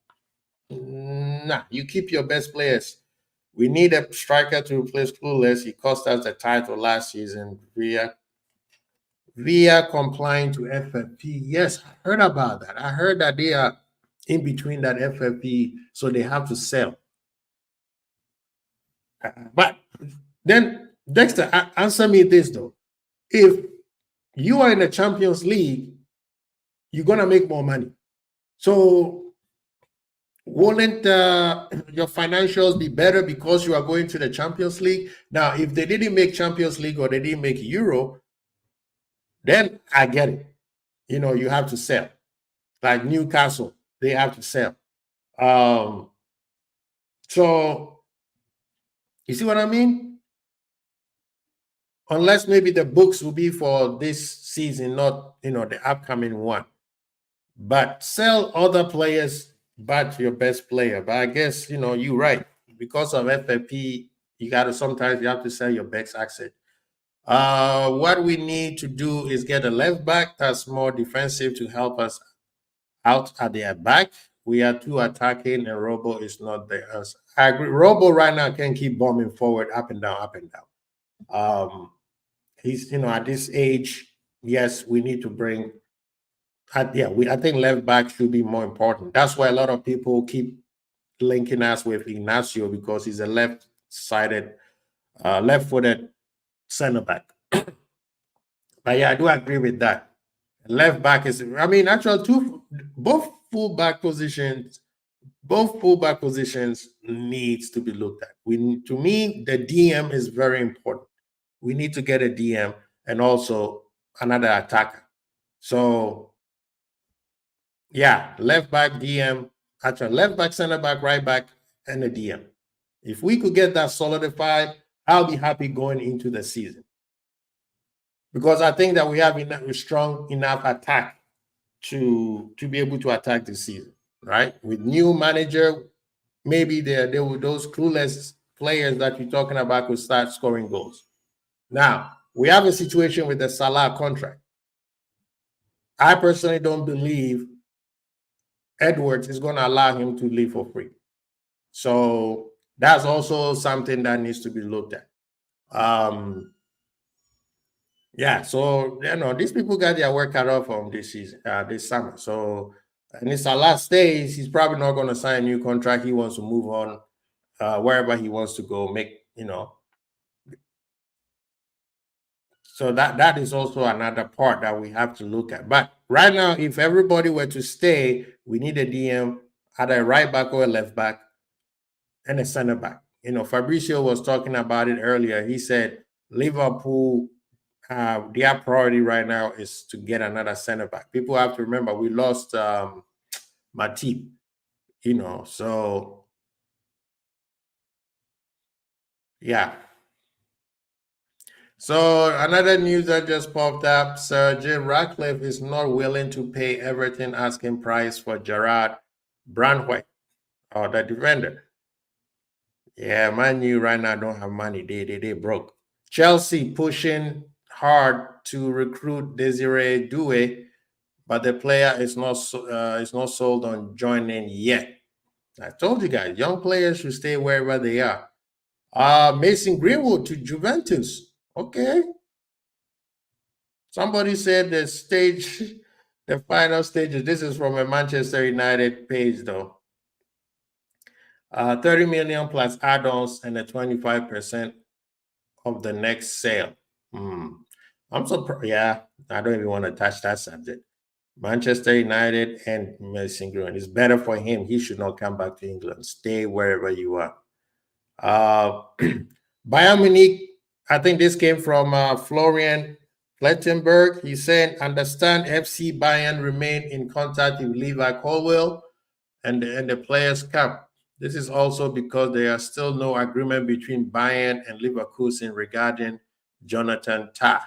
nah, you keep your best players. We need a striker to replace Clueless. He cost us the title last season via complying to FFP. Yes, I heard about that. I heard that they are in between that FFP, so they have to sell. But then, Dexter, answer me this though. If you are in the Champions League, you're going to make more money. So wouldn't your financials be better because you are going to the Champions League? Now, if they didn't make Champions League or they didn't make Euro, then I get it. You know, you have to sell. Like Newcastle, they have to sell. So you see what I mean? Unless maybe the books will be for this season, not the upcoming one. But sell other players, but your best player. But I guess you're right. Because of FFP, sometimes you have to sell your best asset. What we need to do is get a left back that's more defensive to help us out at the back. We are too attacking, and Robo is not there. I agree. Robo right now can keep bombing forward, up and down, up and down. He's at this age. Yes, we need to bring. I think left back should be more important. That's why a lot of people keep linking us with Ignacio because he's a left-sided, left-footed center back. But yeah, I do agree with that. Left back is, actually, both fullback positions needs to be looked at. To me, the DM is very important. We need to get a DM and also another attacker. So yeah, left back, DM, actually left back, center back, right back, and a DM. If we could get that solidified, I'll be happy going into the season. Because I think that we have enough strong enough attack to be able to attack the season, right? With new manager, maybe there were those clueless players that you're talking about could start scoring goals. Now, we have a situation with the Salah contract. I personally don't believe Edwards is going to allow him to leave for free. So that's also something that needs to be looked at. Yeah, so these people got their work cut off from this season, this summer. So, and it's our last days. He's probably not going to sign a new contract. He wants to move on wherever he wants to go. So that is also another part that we have to look at. But right now, if everybody were to stay, we need a DM, either a right back or a left back, and a center back. Fabricio was talking about it earlier. He said Liverpool, their priority right now is to get another center back. People have to remember we lost Matip, so yeah. So another news that just popped up: Sir Jim Ratcliffe is not willing to pay Everton asking price for Gerard Brandwhite, or the defender. Yeah, Man U right now don't have money. They broke. Chelsea pushing hard to recruit Desiree Doué, but the player is not sold on joining yet. I told you guys, young players should stay wherever they are. Mason Greenwood to Juventus. Okay. Somebody said the stage, the final stages. This is from a Manchester United page, though. 30 million plus add-ons and a 25% of the next sale. I'm surprised. Yeah, I don't even want to touch that subject. Manchester United and Mason Greenwood. It's better for him. He should not come back to England. Stay wherever you are. Bayern Munich, I think this came from Florian Plettenberg. He said, understand FC Bayern remain in contact with Levi Colwill and the players' camp. This is also because there is still no agreement between Bayern and Leverkusen regarding Jonathan Tah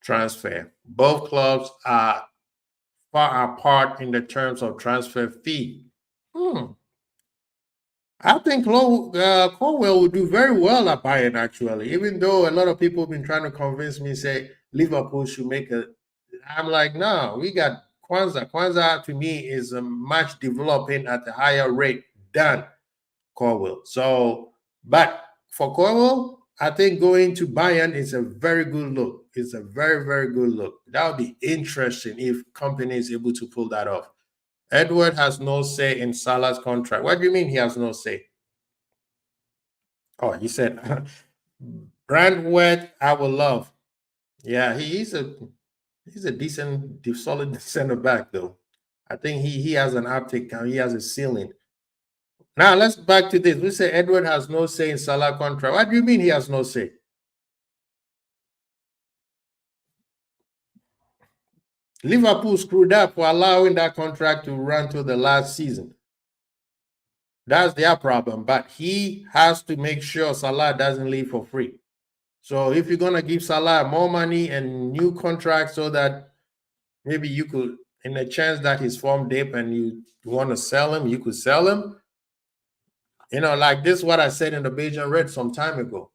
transfer. Both clubs are far apart in the terms of transfer fee. I think Colwell will do very well at Bayern, actually, even though a lot of people have been trying to convince me, say Liverpool should make a. I'm like, no, we got Kwanzaa. Kwanzaa to me is a much developing at a higher rate than Colwell. So, but for Colwell, I think going to Bayern is a very good look. It's a very, very good look. That would be interesting if company is able to pull that off. Edward has no say in Salah's contract. What do you mean he has no say? Oh, he said, Brandweth, I will love. Yeah, he's a decent, solid center back though. I think he has an uptick. He has a ceiling. Now let's back to this. We say Edward has no say in Salah contract. What do you mean he has no say? Liverpool screwed up for allowing that contract to run to the last season. That's their problem. But he has to make sure Salah doesn't leave for free. So if you're gonna give Salah more money and new contracts so that maybe you could, in a chance that he's form dip and you want to sell him, you could sell him. Like this is what I said in the Beijing Red some time ago.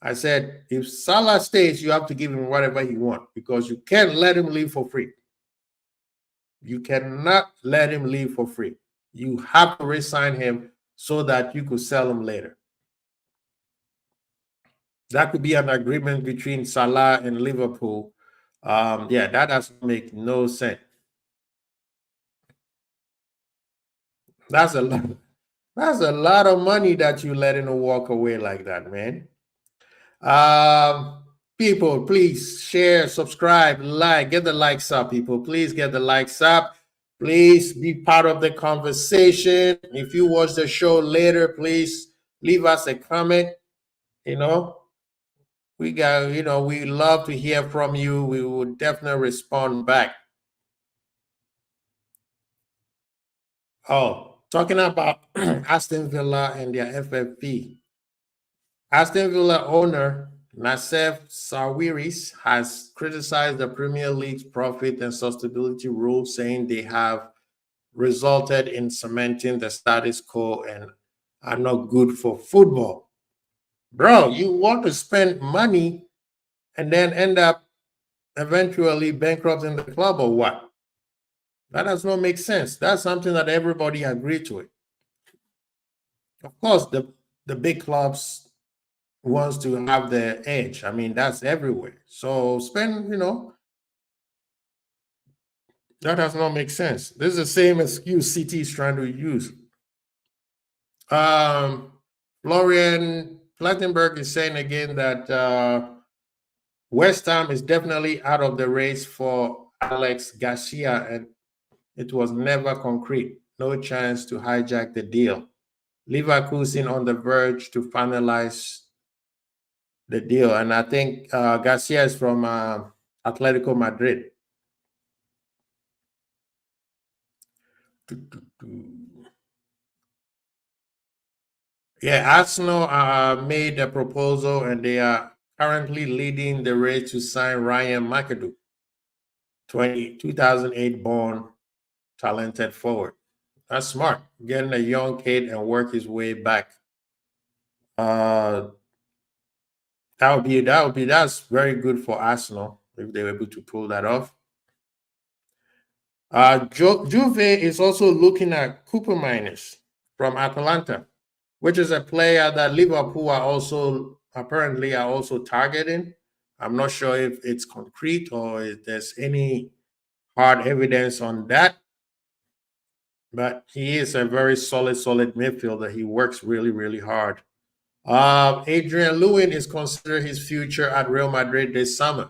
I said, if Salah stays, you have to give him whatever he wants because you can't let him leave for free. You cannot let him leave for free. You have to re-sign him so that you could sell him later. That could be an agreement between Salah and Liverpool. Yeah, that doesn't make no sense. That's a lot. That's a lot of money that you letting him walk away like that, man. People, please share, subscribe, like, get the likes up, people. Please get the likes up. Please be part of the conversation. If you watch the show later, please leave us a comment. We love to hear from you. We will definitely respond back. Oh, talking about Aston Villa and their FFP. Aston Villa owner Nassef Sawiris has criticized the Premier League's profit and sustainability rules, saying they have resulted in cementing the status quo and are not good for football. Bro, you want to spend money and then end up eventually bankrupting the club or what? That does not make sense. That's something that everybody agreed to it. Of course, the big clubs wants to have the edge. I mean, that's everywhere. So spend, that does not make sense. This is the same excuse City is trying to use. Florian Plattenberg is saying again that West Ham is definitely out of the race for Alex Garcia, and it was never concrete. No chance to hijack the deal. Leverkusen on the verge to finalize the deal, and I think Garcia is from Atletico Madrid. Yeah, Arsenal made a proposal, and they are currently leading the race to sign Ryan McAdoo, 2008 born, talented forward. That's smart, getting a young kid and work his way back. That's very good for Arsenal if they were able to pull that off. Juve is also looking at Cooper Miners from Atalanta, which is a player that Liverpool are also apparently targeting. I'm not sure if it's concrete or if there's any hard evidence on that, but he is a very solid midfielder. He works really hard. Adrian Lewin is considering his future at Real Madrid this summer.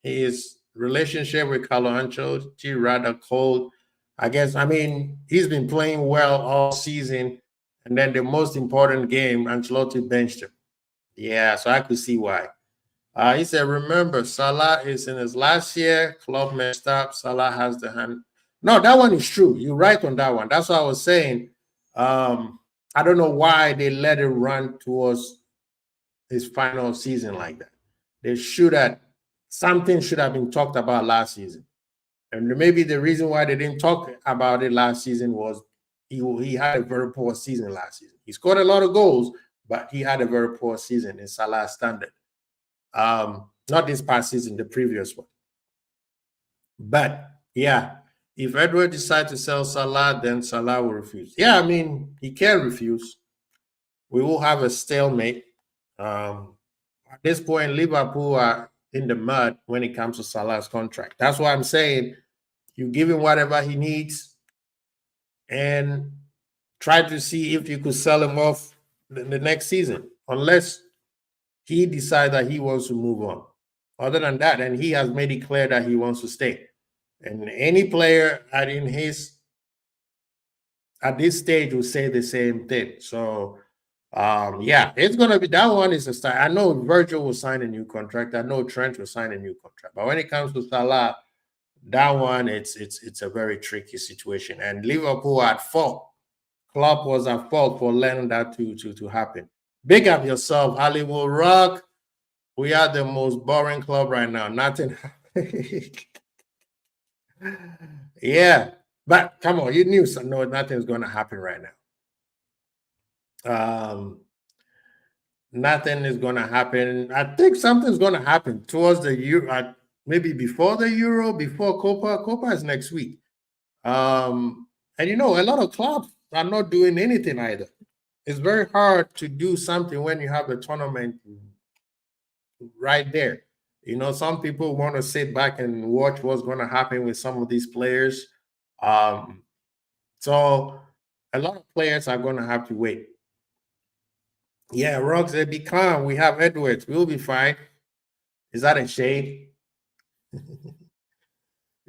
His relationship with Carlo Ancelotti rather cold. I guess, I mean, he's been playing well all season, and then the most important game, Ancelotti benched him. Yeah, so I could see why. He said, remember, Salah is in his last year. Club messed up. Salah has the hand. No, that one is true. You're right on that one. That's what I was saying. I don't know why they let it run towards his final season like that. They should have, something should have been talked about last season. And maybe the reason why they didn't talk about it last season was he had a very poor season last season. He scored a lot of goals, but he had a very poor season in Salah's standard. Not this past season, the previous one. But yeah, if Edward decides to sell Salah, then Salah will refuse. Yeah, I mean, he can refuse. We will have a stalemate. At this point, Liverpool are in the mud when it comes to Salah's contract. That's why I'm saying you give him whatever he needs and try to see if you could sell him off the next season, unless he decides that he wants to move on. Other than that, and he has made it clear that he wants to stay. And any player at this stage will say the same thing. So yeah, it's gonna be, that one is a start. I know Virgil will sign a new contract. I know Trent will sign a new contract. But when it comes to Salah, that one it's a very tricky situation. And Liverpool at fault. Klopp was at fault for letting that to happen. Big up yourself, Hollywood Rock. We are the most boring club right now. Nothing. Yeah, but come on, you knew no, nothing's going to happen right now. Nothing is going to happen. I think something's going to happen towards the Euro, maybe before the Euro, before Copa. Copa is next week. And you know, a lot of clubs are not doing anything either. It's very hard to do something when you have a tournament right there. You know, some people want to sit back and watch what's going to happen with some of these players. So a lot of players are going to have to wait. Yeah, Rocks, they be calm. We have Edwards. We'll be fine. Is that a shade?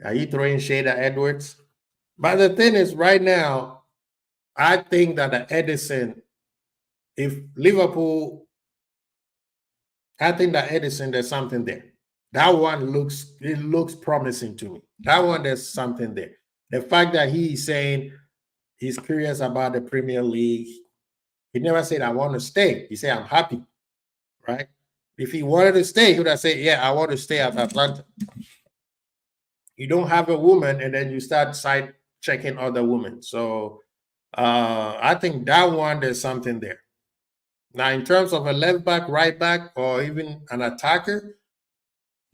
Are you throwing shade at Edwards? But the thing is, right now, I think that the Edison, if Liverpool, I think that Edison, there's something there. That one looks promising to me. That one, there's something there. The fact that he's saying he's curious about the Premier League. He never said, I want to stay. He said, I'm happy, right? If he wanted to stay, he would have said, yeah, I want to stay at Atlanta. You don't have a woman and then you start side checking other women. So I think that one, there's something there. Now, in terms of a left back, right back, or even an attacker,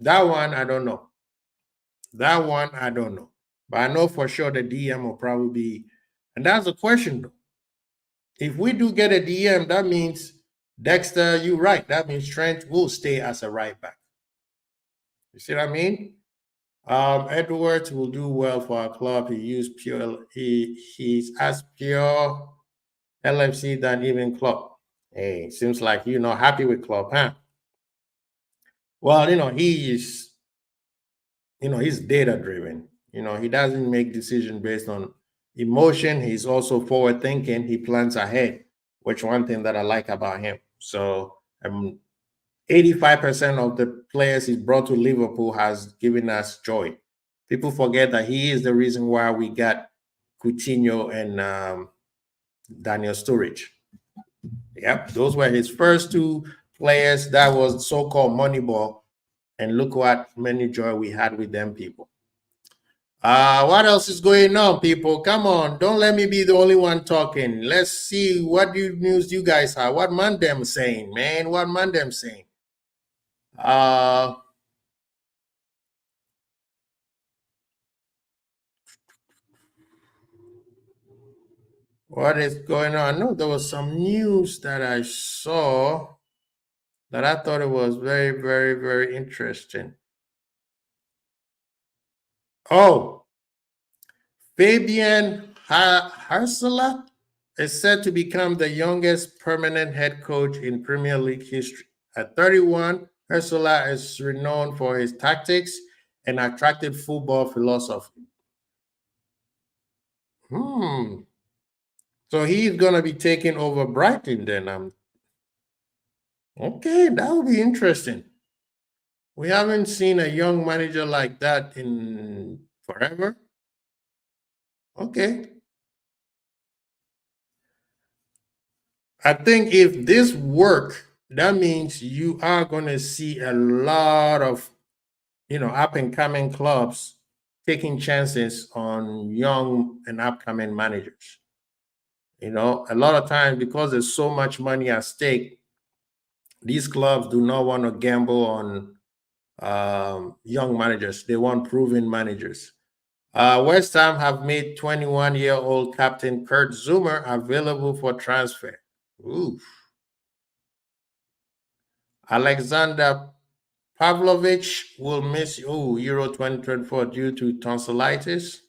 that one, I don't know. That one, I don't know. But I know for sure the DM will probably be, and that's the question though. If we do get a DM, that means Dexter, you're right. That means Trent will stay as a right back. You see what I mean? Edwards will do well for our club. He's as pure LFC than even club. Hey, seems like you're not happy with club, huh? Well, he's data driven. He doesn't make decisions based on emotion. He's also forward thinking. He plans ahead, which one thing that I like about him. So 85% of the players he's brought to Liverpool has given us joy. People forget that he is the reason why we got Coutinho and Daniel Sturridge. Yep, those were his first two players. That was so-called Moneyball. And look what many joy we had with them people. What else is going on, people? Come on, don't let me be the only one talking. Let's see what news you guys have. What ManDem saying, man? What ManDem saying? What is going on? No, there was some news that I saw that I thought it was very, very, very interesting. Oh, Fabian Harsela is set to become the youngest permanent head coach in Premier League history. At 31, Harsela is renowned for his tactics and attractive football philosophy. Hmm. So he's gonna be taking over Brighton then. Okay, that will be interesting. We haven't seen a young manager like that in forever. Okay. I think if this work, that means you are going to see a lot of, up and coming clubs taking chances on young and upcoming managers. A lot of times because there's so much money at stake, these clubs do not want to gamble on young managers. They want proven managers. West Ham have made 21-year-old captain Kurt Zuma available for transfer. Ooh. Alexander Pavlovich will miss Euro 2024 due to tonsillitis.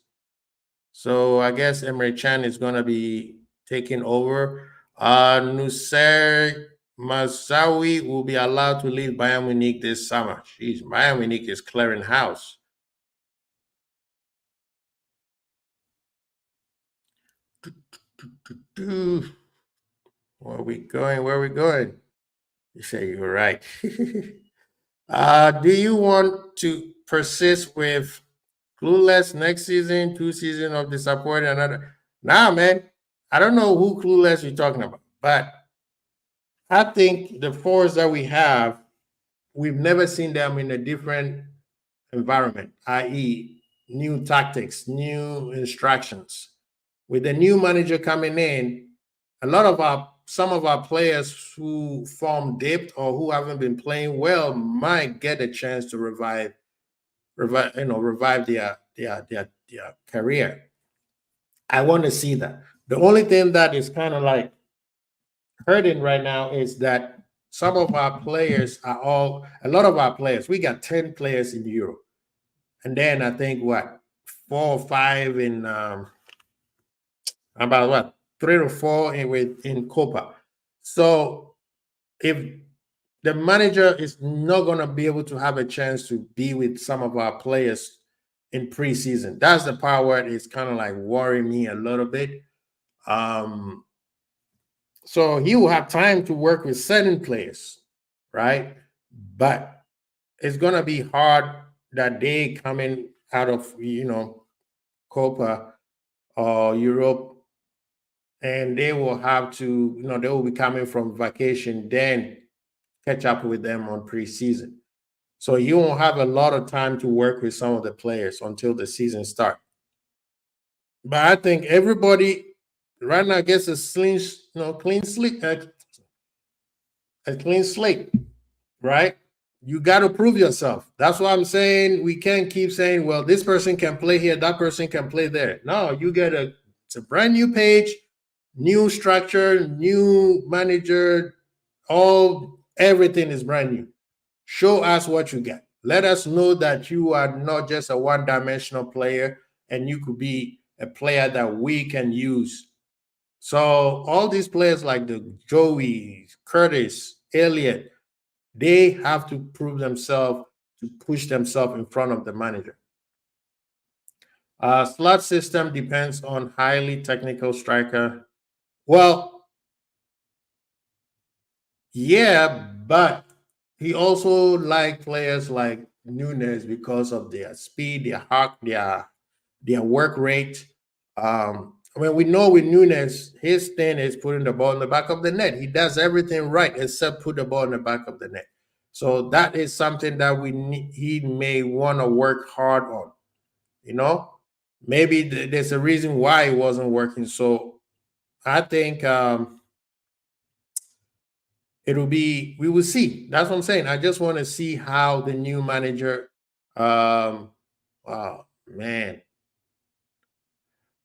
So I guess Emre Can is going to be taking over. Nusser Mazawi will be allowed to leave Bayern Munich this summer. Jeez, Bayern Munich is clearing house. Where are we going? Where are we going? You say you're right. Do you want to persist with Clueless next season, 2 seasons of disappointing another? Nah, man. I don't know who Clueless you're talking about, but I think the fours that we have, we've never seen them in a different environment, i.e., new tactics, new instructions. With the new manager coming in, a lot of our some of our players who form depth or who haven't been playing well might get a chance to revive their career. I want to see that. The only thing that is kind of like hurting right now is that some of our players are a lot of our players. We got 10 players in Europe, and then I think what 4 or 5 in about what 3 or 4 in Copa. So if the manager is not going to be able to have a chance to be with some of our players in preseason. That's the part where it's kind of like worrying me a little bit. Um, so he will have time to work with certain players, right? But it's going to be hard that they coming out of Copa or Europe, and they will have to they will be coming from vacation, then catch up with them on preseason. So you won't have a lot of time to work with some of the players until the season starts. But I think everybody right now gets a clean slate, right? You got to prove yourself. That's why I'm saying we can't keep saying, well, this person can play here, that person can play there. No, it's a brand new page, new structure, new manager, everything is brand new. Show us what you got. Let us know that you are not just a one-dimensional player and you could be a player that we can use. So all these players like the Joey, Curtis, Elliott, they have to prove themselves to push themselves in front of the manager. Slot system depends on highly technical striker. Well, yeah, but he also like players like Nunes because of their speed, their heart, their work rate. We know with Nunes, his thing is putting the ball in the back of the net. He does everything right except put the ball in the back of the net. So that is something that he may want to work hard on. You know, maybe there's a reason why it wasn't working. So I think we will see. That's what I'm saying. I just want to see how the new manager. Oh man,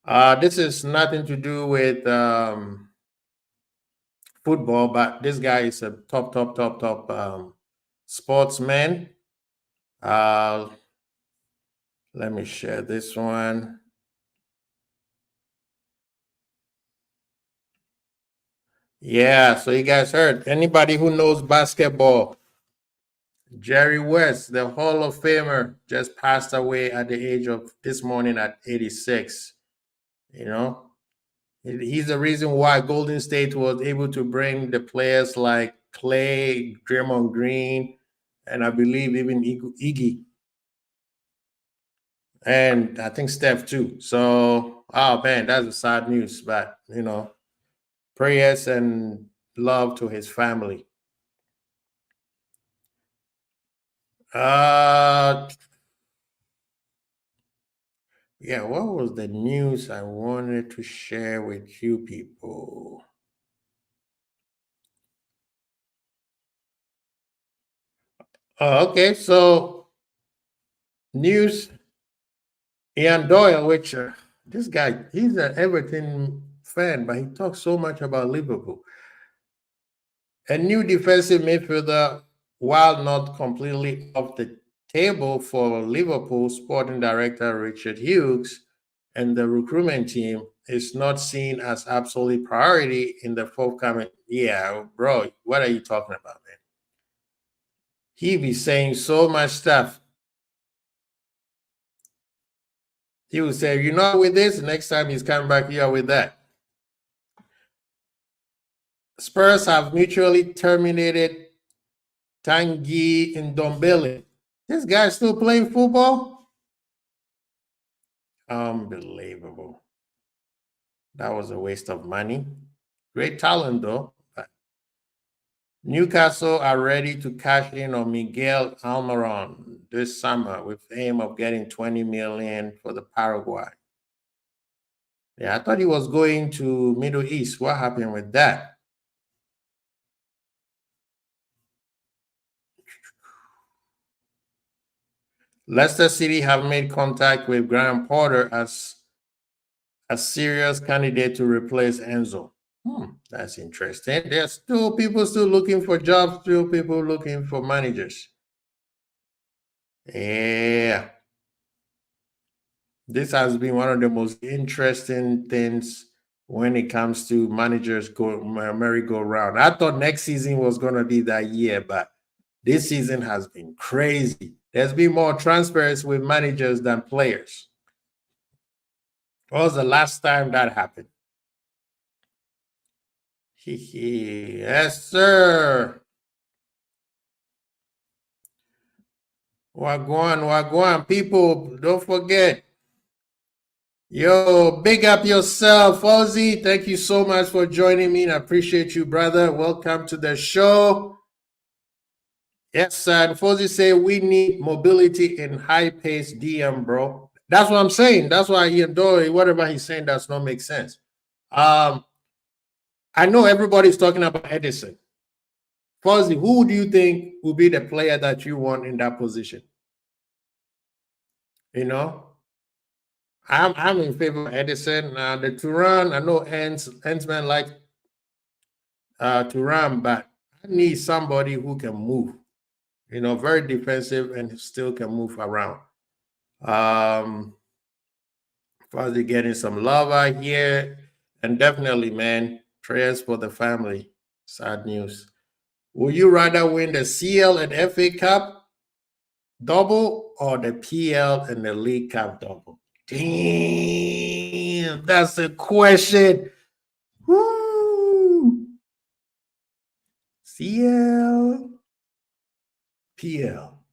this is nothing to do with football, but this guy is a top sportsman. Uh, let me share this one. Yeah, so you guys heard. Anybody who knows basketball, Jerry West, the Hall of Famer, just passed away at the age of this morning at 86. You know, he's the reason why Golden State was able to bring the players like Clay, Draymond Green, and I believe even Iggy, and I think Steph too. So, oh man, that's a sad news, but prayers and love to his family. Uh yeah, what was the news I wanted to share with you people? Okay, so news. Ian Doyle, which this guy, he's an Everton fan, but he talks so much about Liverpool. A new defensive midfielder, while not completely off the table for Liverpool sporting director Richard Hughes and the recruitment team, is not seen as absolute priority in the forthcoming. Yeah, bro, what are you talking about, man? He be saying so much stuff. He would say, "You're not with this." Next time he's coming back, you are with that. Spurs have mutually terminated Tanguy Ndombele. This guy's still playing football? Unbelievable. That was a waste of money. Great talent, though. But Newcastle are ready to cash in on Miguel Almiron this summer with the aim of getting 20 million for the Paraguay. Yeah, I thought he was going to Middle East. What happened with that? Leicester City have made contact with Graham Potter as a serious candidate to replace Enzo. That's interesting. There's still people still looking for jobs, still people looking for managers. Yeah. This has been one of the most interesting things when it comes to managers go merry-go-round. I thought next season was going to be that year, but this season has been crazy. There's been more transfers with managers than players. When was the last time that happened? Yes, sir. Wagwan. People, don't forget. Yo, big up yourself, Ozzy. Thank you so much for joining me. I appreciate you, brother. Welcome to the show. Yes, sir. And Fozzy say we need mobility in high-paced DM, bro. That's what I'm saying. That's why he adore whatever he's saying does not make sense. I know everybody's talking about Edison. Fozzy, who do you think will be the player that you want in that position? You know, I'm in favor of Edison. The Turan, I know Ensman like Turan, but I need somebody who can move. Very defensive and still can move around. Fuzzy getting some love out here, and definitely, man, prayers for the family. Sad news. Would you rather win the CL and FA Cup double or the PL and the League Cup double? Damn, that's a question. Woo! CL, PL.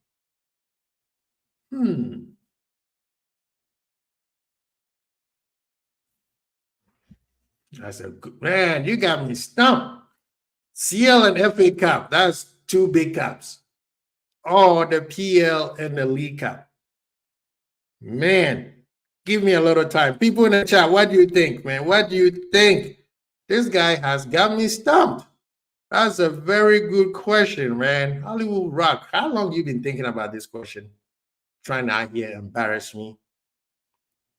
That's a good man. You got me stumped. CL and FA Cup. That's two big cups. Or the PL and the League Cup. Man, give me a little time. People in the chat, what do you think, man? What do you think? This guy has got me stumped. That's a very good question, man. Hollywood Rock. How long you been thinking about this question? Trying to out here embarrass me.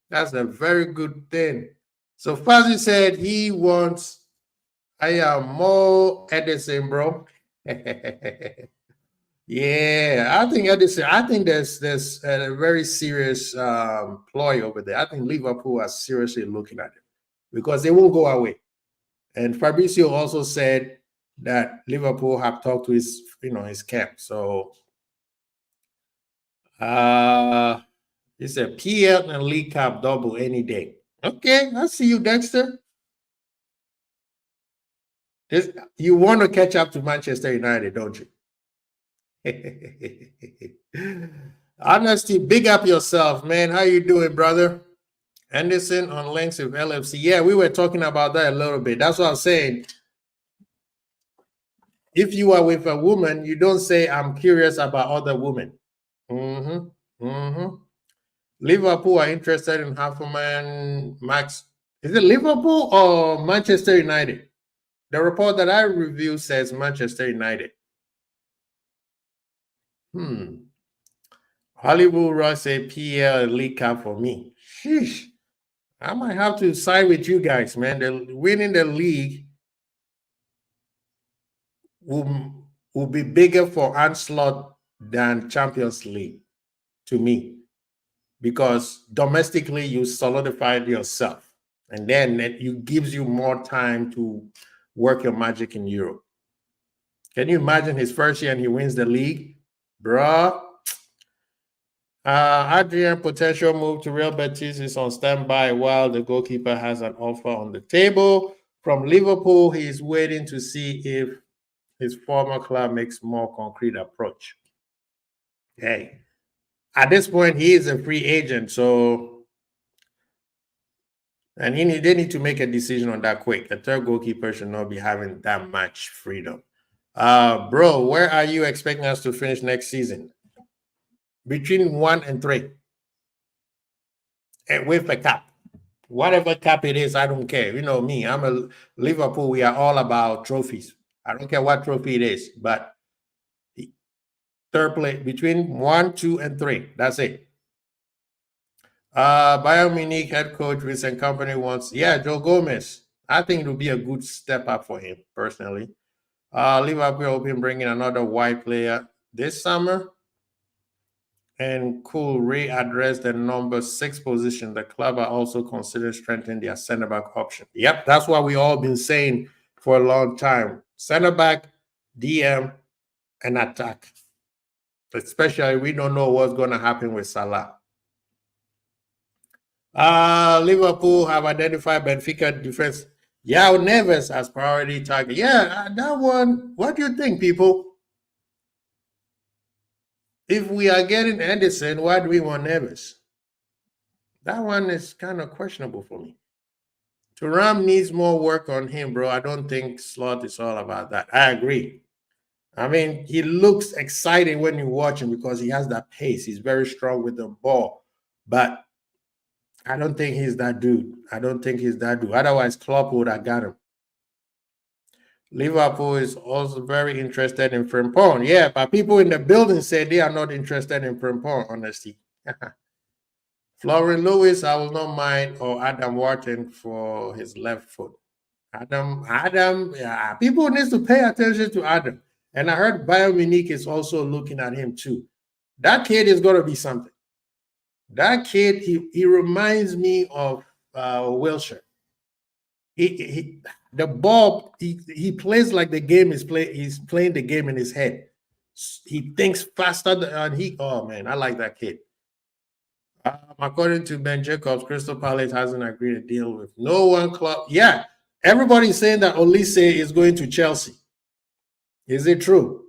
That's a very good thing. So Fuzzy said he wants I am Mo Edison, bro. Yeah, I think Edison. I think there's a very serious ploy over there. I think Liverpool are seriously looking at it because they won't go away. And Fabrizio also said that Liverpool have talked to his camp. So it's a PL and League Cup double any day. Okay, I see you, Dexter. You want to catch up to Manchester United, don't you? Honesty, big up yourself, man. How you doing, brother? Anderson on links with LFC. Yeah, we were talking about that a little bit. That's what I'm saying. If you are with a woman, you don't say, I'm curious about other women. Mm-hmm. Mm-hmm. Liverpool are interested in Haferman Max. Is it Liverpool or Manchester United? The report that I reviewed says Manchester United. Hollywood Ross say PL League Cup for me. Sheesh. I might have to side with you guys, man. Winning the league will be bigger for Onslaught than Champions League to me, because domestically you solidified yourself, and then it gives you more time to work your magic in Europe. Can you imagine his first year and he wins the league, bruh? Adrian potential move to Real Betis is on standby while the goalkeeper has an offer on the table from Liverpool. He's waiting to see if his former club makes more concrete approach. Hey, at this point, he is a free agent, so and they need to make a decision on that quick. A third goalkeeper should not be having that much freedom. Bro, where are you expecting us to finish next season? Between 1 and 3, and with a cap. Whatever cap it is, I don't care. You know me, I'm a Liverpool. We are all about trophies. I don't care what trophy it is, but third place between 1, 2, and 3. That's it. Bayern Munich head coach Vincent Company wants, Joe Gomez. I think it would be a good step up for him personally. Liverpool hoping bringing another white player this summer and could readdress the number 6 position. The club are also considering strengthening their center back option. Yep, that's what we all been saying for a long time. Center back, DM, and attack. Especially, we don't know what's going to happen with Salah. Liverpool have identified Benfica defense. Yao Neves as priority target. Yeah, that one. What do you think, people? If we are getting Anderson, why do we want Neves? That one is kind of questionable for me. Thuram needs more work on him, bro. I don't think Slot is all about that. I agree. I mean, he looks excited when you watch him because he has that pace. He's very strong with the ball. But I don't think he's that dude. Otherwise, Klopp would have got him. Liverpool is also very interested in Frimpong. Yeah, but people in the building say they are not interested in Frimpong, honestly. Florian Lewis, I will not mind, or Adam Wharton for his left foot. Adam, yeah, people need to pay attention to Adam. And I heard Bayern Munich is also looking at him too. That kid is going to be something. That kid, he reminds me of Wilshire. The ball, he plays like the game is he's playing the game in his head. He thinks faster than oh man, I like that kid. According to Ben Jacobs, Crystal Palace hasn't agreed a deal with no one club. Yeah, everybody's saying that Olise is going to Chelsea. Is it true?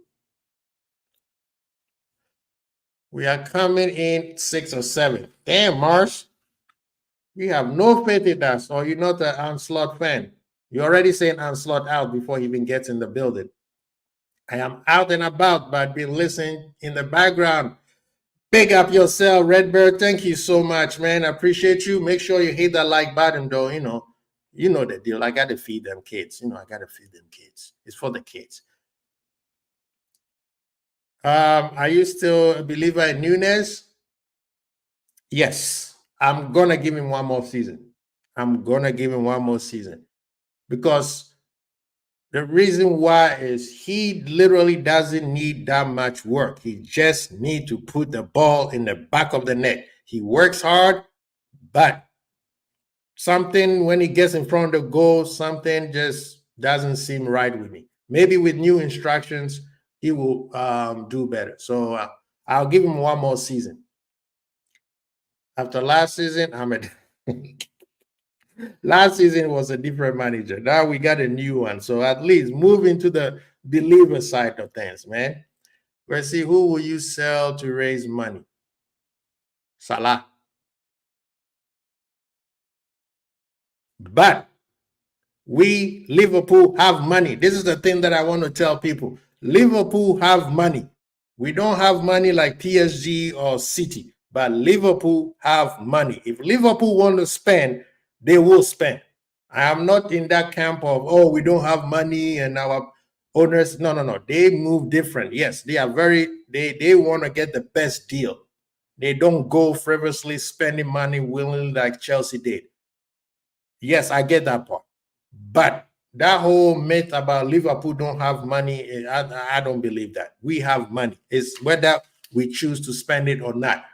We are coming in 6 or 7. Damn, Mars. You have no faith in us, or you're not an Onslaught fan. You're already saying Onslaught out before he even gets in the building. I am out and about, but been listening in the background. Big up yourself, Redbird. Thank you so much, man. I appreciate you. Make sure you hit that like button, though. You know the deal. I gotta feed them kids. I gotta feed them kids. It's for the kids. Are you still a believer in Nunes? Yes. I'm gonna give him one more season. Because The reason why is he literally doesn't need that much work. He just need to put the ball in the back of the net. He works hard, but something when he gets in front of the goal, something just doesn't seem right with me. Maybe with new instructions, he will do better. So I'll give him one more season. After last season, last season was a different manager. Now we got a new one. So at least move into the believer side of things, man. Let's see, who will you sell to raise money? Salah. But we, Liverpool, have money. This is the thing that I want to tell people. Liverpool have money. We don't have money like PSG or City, but Liverpool have money. If Liverpool want to spend, they will spend. I am not in that camp of, oh, we don't have money and our owners. No, no, no. They move different. Yes, they are they want to get the best deal. They don't go frivolously spending money willingly like Chelsea did. Yes, I get that part. But that whole myth about Liverpool don't have money, I don't believe that. We have money. It's whether we choose to spend it or not.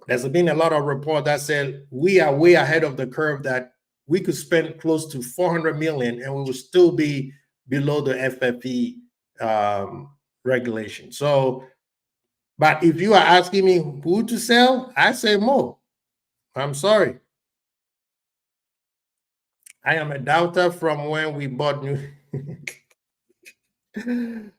There's been a lot of report that said we are way ahead of the curve, that we could spend close to 400 million and we will still be below the FFP regulation. So, but if you are asking me who to sell, I say Mo. I'm sorry. I am a doubter from when we bought new.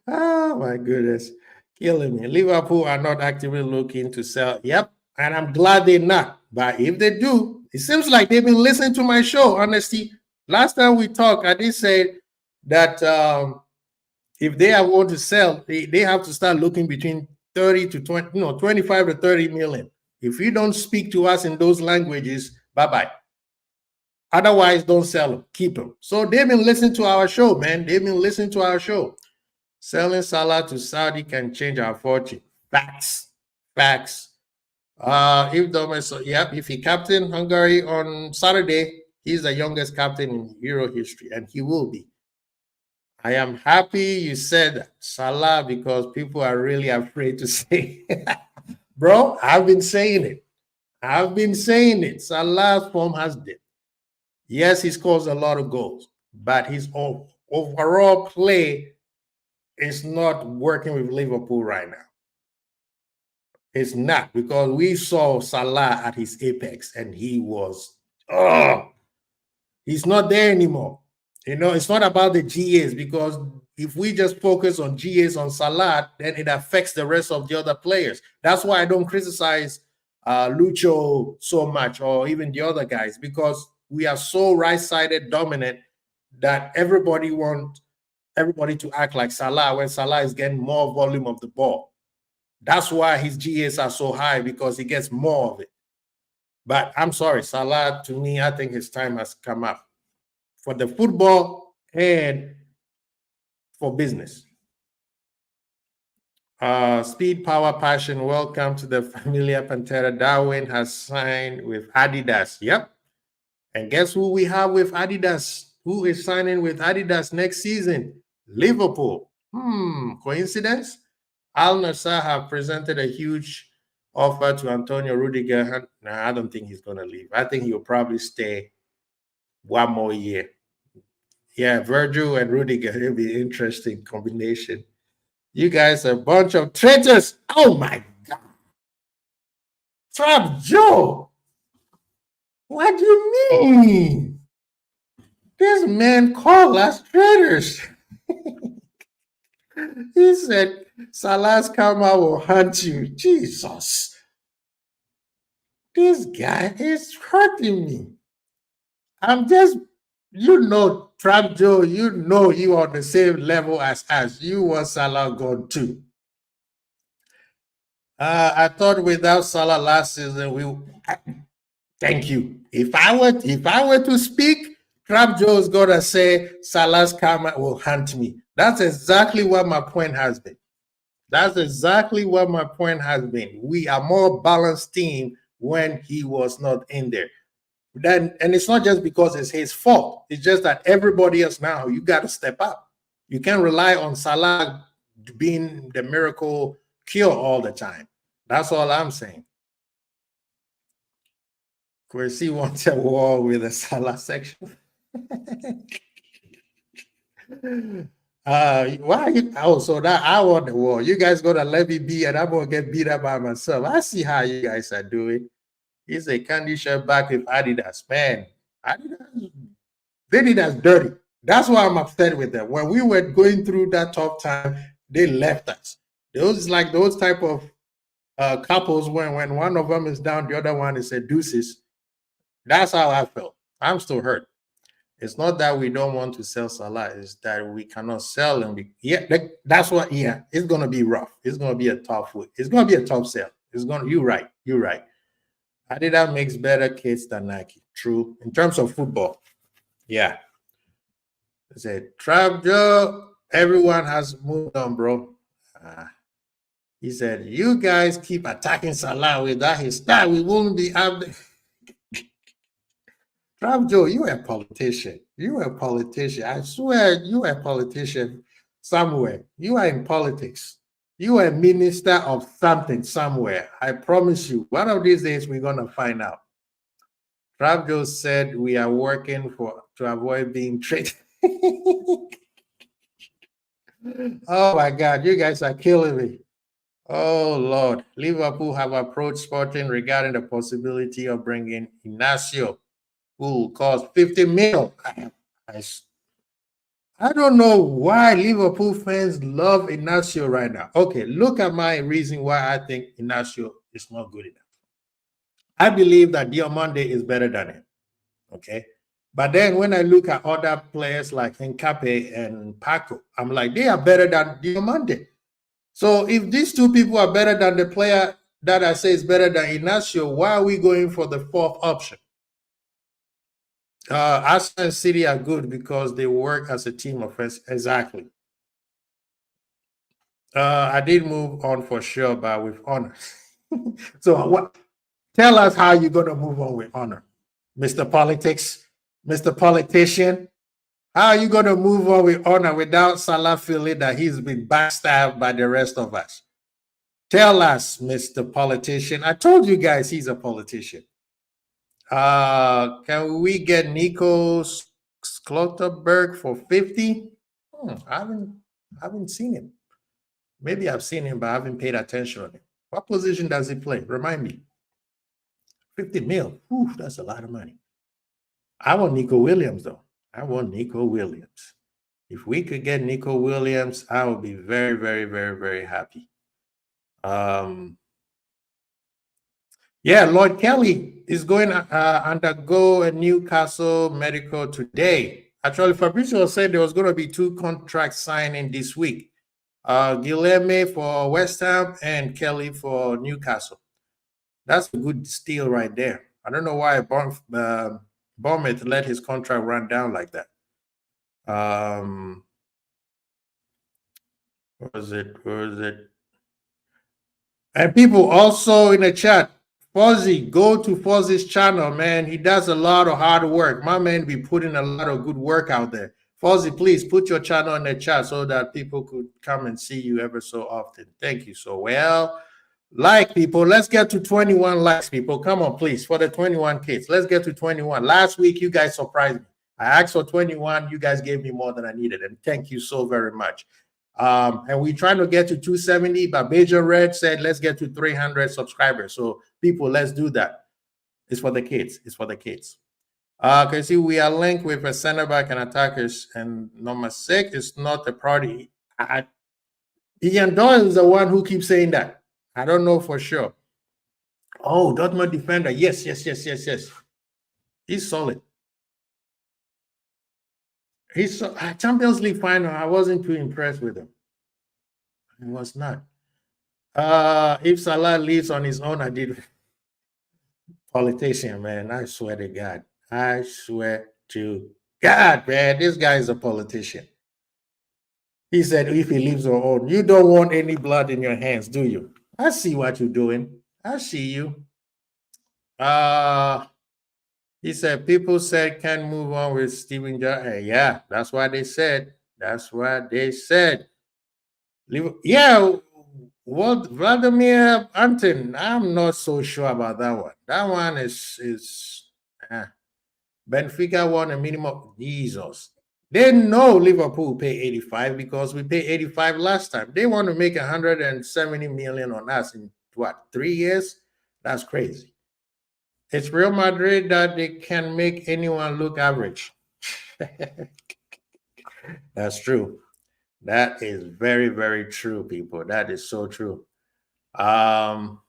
Oh my goodness, killing me. Liverpool are not actively looking to sell. Yep, and I'm glad they're not. But if they do, it seems like they've been listening to my show. Honestly, last time we talked, I did say that if they want to sell, they have to start looking between 30 to 20, 25 to 30 million. If you don't speak to us in those languages, bye-bye. Otherwise, don't sell them. Keep them. So they've been listening to our show, man. They've been listening to our show. Selling Salah to Saudi can change our fortune. Facts. Facts. If he captain Hungary on Saturday, he's the youngest captain in Euro history, and he will be. I am happy you said Salah because people are really afraid to say it. Bro, I've been saying it. Salah's form has dipped. Yes, he scores a lot of goals, but his overall play is not working with Liverpool right now. It's not, because we saw Salah at his apex and he was, he's not there anymore. It's not about the GAs, because if we just focus on GAs on Salah, then it affects the rest of the other players. That's why I don't criticize Lucho so much, or even the other guys, because we are so right-sided dominant that everybody wants everybody to act like Salah when Salah is getting more volume of the ball. That's why his GAs are so high, because he gets more of it. But I'm sorry, Salah, to me, I think his time has come up for the football and for business. Speed, Power, Passion, welcome to the Familia Pantera. Darwin has signed with Adidas. Yep. And guess who we have with Adidas? Who is signing with Adidas next season? Liverpool. Coincidence? Al Nassr have presented a huge offer to Antonio Rudiger. Nah, I don't think he's going to leave. I think he'll probably stay one more year. Yeah, Virgil and Rudiger, it'll be an interesting combination. You guys are a bunch of traitors. Oh my God. Trap Joe. What do you mean? This man called us traitors. He said, Salah's karma will hunt you. Jesus. This guy is hurting me. I'm just, Trap Joe, you are on the same level as us. You want Salah gone too. I thought without Salah last season, thank you. If I were to speak, Trap Joe is gonna say Salah's karma will hunt me. That's exactly what my point has been. We are more balanced team when he was not in there. Then, and it's not just because it's his fault. It's just that everybody else now, you got to step up. You can't rely on Salah being the miracle cure all the time. That's all I'm saying. Kwesi wants a war with a Salah section. Why? Oh, so that I want the war. You guys gonna let me be, and I'm gonna get beat up by myself. I see how you guys are doing. He's a candy shirt back with Adidas, man. Adidas, they did us dirty. That's why I'm upset with them. When we were going through that tough time, they left us. Those like those type of couples when one of them is down, the other one is a deuces. That's how I felt. I'm still hurt. It's not that we don't want to sell Salah, it's that we cannot sell him. Yeah, that's what. Yeah, it's gonna be rough. It's gonna be a tough week. It's gonna be a tough sale. It's gonna. You're right. You're right. Adidas makes better kits than Nike. True. In terms of football, yeah. I said, Trap Joe, everyone has moved on, bro. He said, you guys keep attacking Salah without his style. We won't be out there. Trap Joe, you are a politician. You are a politician. I swear you are a politician somewhere. You are in politics. You are a minister of something somewhere. I promise you, one of these days we're going to find out. Trap Joe said we are working to avoid being tricked. Oh my God, you guys are killing me. Oh Lord, Liverpool have approached Sporting regarding the possibility of bringing Inacio, who will cost 50 mil. I don't know why Liverpool fans love Inacio right now. Okay, look at my reason why I think Inacio is not good enough. I believe that Diomande is better than him. Okay. But then when I look at other players like Nkape and Paco, I'm like, they are better than Diomande. So if these two people are better than the player that I say is better than Inacio, why are we going for the fourth option? Arsenal and City are good because they work as a team offense. Exactly. I did move on for sure, but with honor. So what? Tell us how you're going to move on with honor, Mr. Politics, Mr. Politician. How are you going to move on with honor without Salah feeling that he's been backstabbed by the rest of us? Tell us, Mr. Politician. I told you guys he's a politician. Can we get Nico Schlotterberg for 50? I haven't seen him. Maybe I've seen him, but I haven't paid attention on him. What position does he play? Remind me. 50 mil. Ooh, that's a lot of money. I want Nico Williams, though. I want Nico Williams. If we could get Nico Williams, I would be very, very, very, very happy. Yeah, Lloyd Kelly is going to undergo a Newcastle medical today. Actually, Fabrizio said there was going to be 2 contracts signing this week. Guilherme for West Ham and Kelly for Newcastle. That's a good steal right there. I don't know why Bournemouth let his contract run down like that. Where was it? And people also in the chat, Fuzzy, go to Fuzzy's channel, man. He does a lot of hard work. My man be putting a lot of good work out there. Fuzzy, please put your channel in the chat so that people could come and see you ever so often. Thank you so well. Like, people, let's get to 21 likes, people. Come on, please, for the 21 kids. Let's get to 21. Last week, you guys surprised me. I asked for 21. You guys gave me more than I needed, and thank you so very much. And we're trying to get to 270, but Major Red said, let's get to 300 subscribers. So, people, let's do that. It's for the kids. It's for the kids. Okay, see, we are linked with a center back and attackers, and number 6 is not a priority. Ian Doyle is the one who keeps saying that. I don't know for sure. Oh, Dortmund defender. Yes. He's solid. He's Champions League final. I wasn't too impressed with him. He was not. If Salah leaves on his own, I did. Politician, man. I swear to God. I swear to God, man. This guy is a politician. He said, if he leaves on own, you don't want any blood in your hands, do you? I see what you're doing. I see you. He said, people said can't move on with Steven Gerrard. Yeah, that's what they said. That's what they said. Yeah, what Vladimir Anton? I'm not so sure about that one. That one is Benfica won a minimum. Jesus. They know Liverpool pay 85 because we paid 85 last time. They want to make 170 million on us in what, 3 years? That's crazy. It's Real Madrid that they can make anyone look average. That's true. That is very, very true, people. That is so true. Um,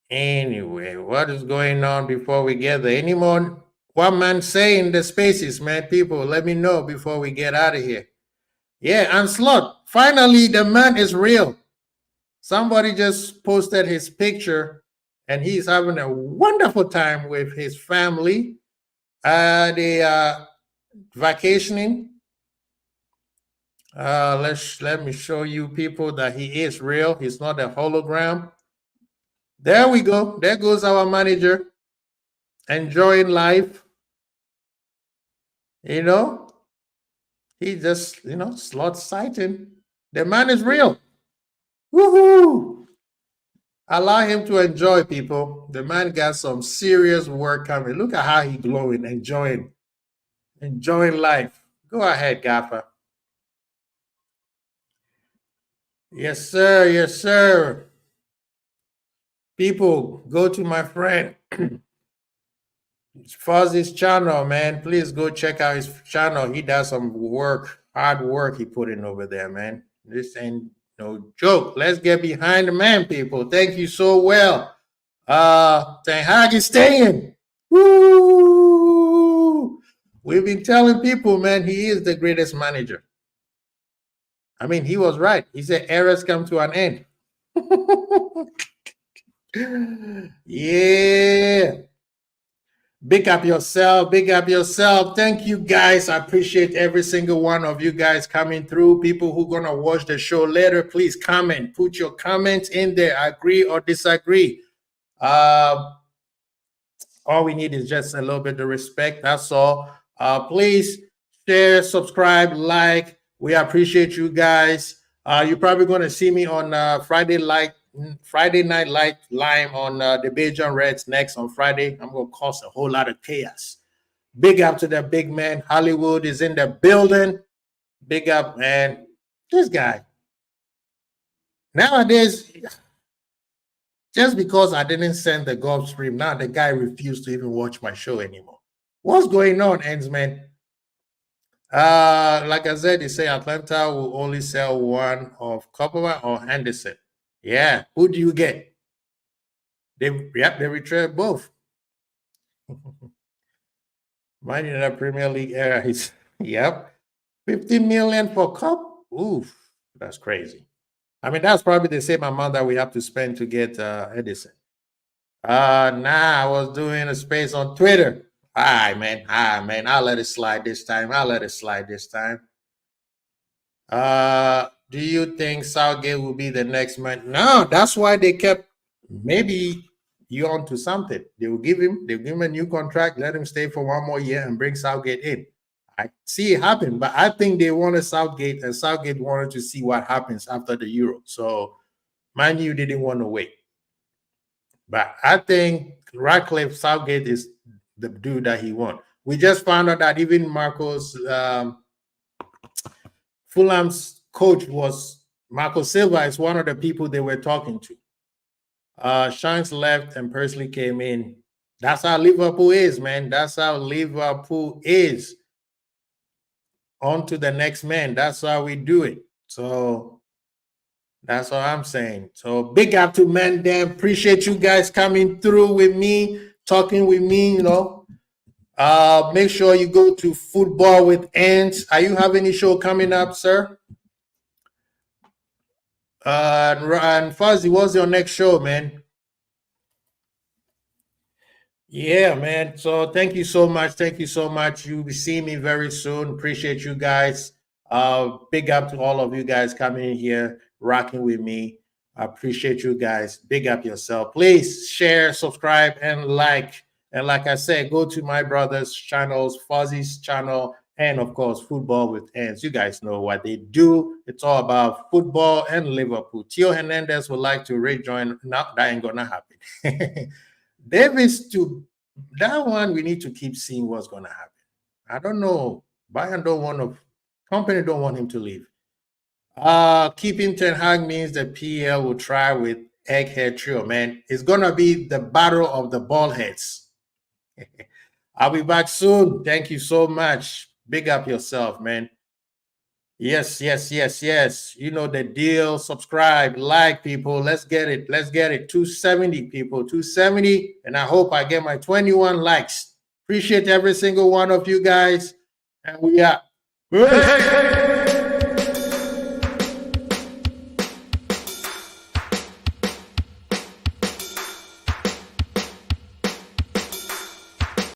anyway, what is going on before we get there? Any more one man say in the spaces, man? People, let me know before we get out of here. Yeah, and Slot, finally the man is real. Somebody just posted his picture and he's having a wonderful time with his family. They are vacationing. Let me show you people that he is real. He's not a hologram. There we go. There goes our manager enjoying life. You know, he just, slot sighting. The man is real. Woohoo! Allow him to enjoy, people. The man got some serious work coming. Look at how he glowing, enjoying life. Go ahead, Gaffer. Yes, sir. Yes, sir. People, go to my friend Fuzzy's channel, man. Please go check out his channel. He does some work, hard work he put in over there, man. This ain't no joke. Let's get behind the man, people. Thank you so well. Ten Hag is staying. Woo! We've been telling people, man, he is the greatest manager. I mean, he was right. He said eras come to an end. Yeah. Big up yourself. Big up yourself. Thank you, guys. I appreciate every single one of you guys coming through. People who are going to watch the show later, please comment. Put your comments in there. Agree or disagree. All we need is just a little bit of respect. That's all. Please share, subscribe, like. We appreciate you guys. You're probably going to see me on Friday Night Light Lime on the Bajan Reds next on Friday. I'm going to cause a whole lot of chaos. Big up to the big man. Hollywood is in the building. Big up, man. This guy. Nowadays, just because I didn't send the Gulf Stream, now the guy refused to even watch my show anymore. What's going on, ends, man? Like I said, they say Atlanta will only sell one of Copperman or Henderson. Yeah. Who do you get? They retrieve both. Mine in the Premier League era is 50 million for Cup. Oof, that's crazy. I mean, that's probably the same amount that we have to spend to get Edison. I was doing a space on Twitter. All right, man. I'll let it slide this time. Do you think Southgate will be the next man? No, that's why they kept. Maybe you onto something. They'll give him a new contract, let him stay for one more year, and bring Southgate in. I see it happen, but I think they wanted Southgate, and Southgate wanted to see what happens after the Euro. So, Man U didn't want to wait. But I think Ratcliffe Southgate is the dude that he wants. We just found out that even Marcos Fulham's coach was Marco Silva is one of the people they were talking to. Shanks left and Persley came in. That's how Liverpool is, man. That's how Liverpool is. On to the next man. That's how we do it. So that's what I'm saying. So big up to ManDem. Appreciate you guys coming through with me, talking with me, Make sure you go to Football with Ants. Are you having any show coming up, sir? And Fuzzy, what's your next show, man? Yeah, man. So thank you so much. You'll be seeing me very soon. Appreciate you guys. Big up to all of you guys coming in here, rocking with me. I appreciate you guys. Big up yourself. Please share, subscribe, and like. And like I said, go to my brother's channels, Fuzzy's channel, and of course, Football with Ants. You guys know what they do. It's all about football and Liverpool. Tio Hernandez would like to rejoin. No, that ain't gonna happen. Davis, to that one, we need to keep seeing what's gonna happen. I don't know. Bayern don't want to, company don't want him to leave. Keeping Ten Hag means the PL will try with Egghead Trio, man. It's gonna be the battle of the ball heads. I'll be back soon. Thank you so much. Big up yourself, man. Yes, yes, yes, yes. You know the deal. Subscribe, like, people. Let's get it. Let's get it. 270 people, 270. And I hope I get my 21 likes. Appreciate every single one of you guys. And we are.